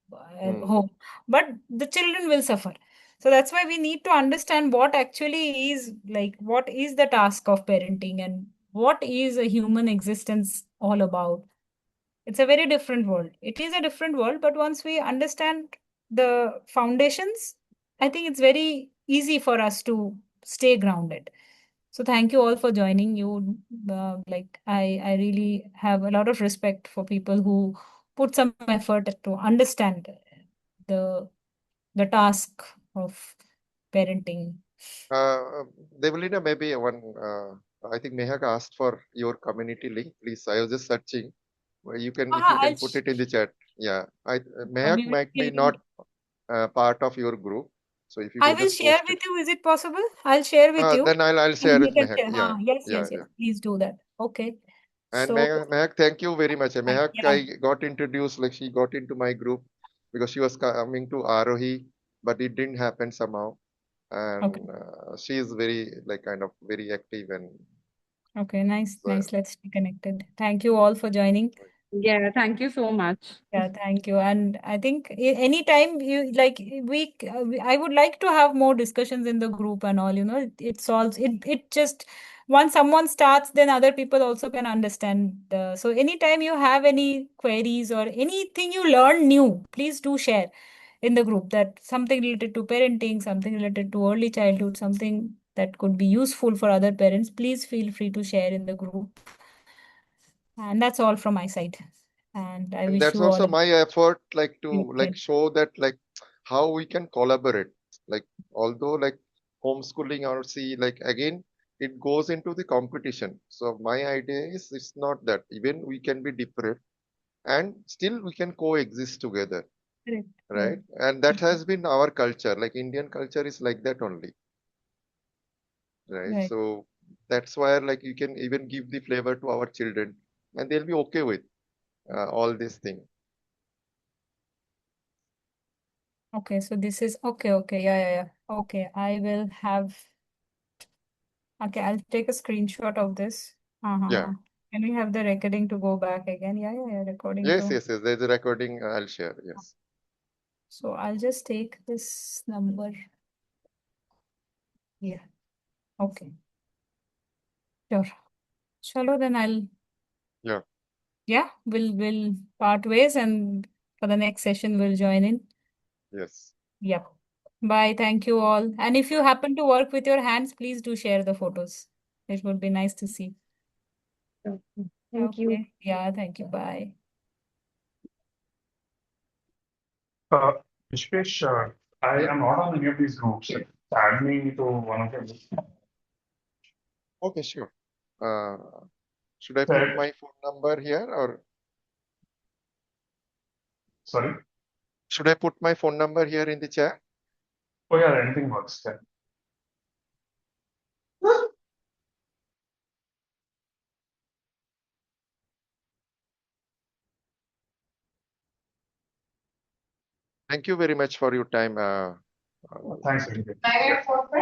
[SPEAKER 1] home. But the children will suffer. So that's why we need to understand what actually is like, what is the task of parenting and what is a human existence all about. It's a very different world. It is a different world, but once we understand the foundations, I think it's very easy for us to stay grounded. So thank you all for joining. I really have a lot of respect for people who put some effort to understand the the task of parenting.
[SPEAKER 4] Devalina, maybe I think Mehak asked for your community link. Please, I was just searching. Well, if you can put it in the chat. Yeah, Mehak might be not part of your group. So if you
[SPEAKER 1] I
[SPEAKER 4] could
[SPEAKER 1] will
[SPEAKER 4] just
[SPEAKER 1] share
[SPEAKER 4] post it.
[SPEAKER 1] with you. Is it possible? I'll share with you.
[SPEAKER 4] Then I'll share
[SPEAKER 1] And
[SPEAKER 4] with
[SPEAKER 1] we can
[SPEAKER 4] Mehak.
[SPEAKER 1] share.
[SPEAKER 4] Yeah,
[SPEAKER 1] Yes,
[SPEAKER 4] yeah,
[SPEAKER 1] yes, yes.
[SPEAKER 4] yeah.
[SPEAKER 1] Please do that. Okay.
[SPEAKER 4] And
[SPEAKER 1] So,
[SPEAKER 4] Mehak, thank you very much. Mehak,
[SPEAKER 1] yeah.
[SPEAKER 4] I got introduced, like she got into my group because she was coming to Arohi, but it didn't happen somehow.
[SPEAKER 1] Okay.
[SPEAKER 4] And she is very, like, kind of very active and
[SPEAKER 1] Okay. Nice.
[SPEAKER 4] so,
[SPEAKER 1] Nice. Let's stay connected. Thank you all for joining.
[SPEAKER 5] Yeah, thank you so much.
[SPEAKER 1] Yeah, thank you. And I think anytime you like, I would like to have more discussions in the group and all, it solves it. It just, once someone starts, then other people also can understand. So anytime you have any queries or anything you learn new, please do share in the group, that something related to parenting, something related to early childhood, something that could be useful for other parents. Please feel free to share in the group. And that's all from my side. And I
[SPEAKER 4] and
[SPEAKER 1] wish
[SPEAKER 4] that's
[SPEAKER 1] you all
[SPEAKER 4] also
[SPEAKER 1] a
[SPEAKER 4] my effort, like
[SPEAKER 1] great
[SPEAKER 4] to
[SPEAKER 1] day.
[SPEAKER 4] show that like how we can collaborate. Like although like homeschooling or see like again it goes into the competition. So my idea is it's not that even we can be different and still we can coexist together,
[SPEAKER 1] Correct.
[SPEAKER 4] right? And that has been our culture. Like Indian culture is like that only, right?
[SPEAKER 1] Right.
[SPEAKER 4] So that's why like you can even give the flavor to our children and they'll be okay with all these things.
[SPEAKER 1] Okay, so this is okay, okay. Yeah, yeah, yeah. Okay, I will have, okay, I'll take a screenshot of this.
[SPEAKER 4] Yeah.
[SPEAKER 1] Can we have the recording to go back again? Yeah, yeah, yeah, recording
[SPEAKER 4] Yes,
[SPEAKER 1] to.
[SPEAKER 4] yes, yes. There's a recording. I'll share. Yes.
[SPEAKER 1] So I'll just take this number. Yeah. Okay. Sure. Chalo, then
[SPEAKER 4] Yeah.
[SPEAKER 1] we'll part ways, and for the next session we'll join in.
[SPEAKER 4] Yes.
[SPEAKER 1] Yep. Bye. Thank you all. And if you happen to work with your hands, please do share the photos. It would be nice to see.
[SPEAKER 2] Thank you.
[SPEAKER 1] Okay. Yeah, thank you. Bye.
[SPEAKER 3] Vishwesh, I am not on any of these groups. Add me to one of them.
[SPEAKER 4] Okay, sure. Should I put my phone number here or
[SPEAKER 3] Sorry?
[SPEAKER 4] should I put my phone number here in the chat?
[SPEAKER 3] Oh yeah, anything works. Yeah.
[SPEAKER 4] Thank you very much for your time.
[SPEAKER 3] Thanks, Vijay.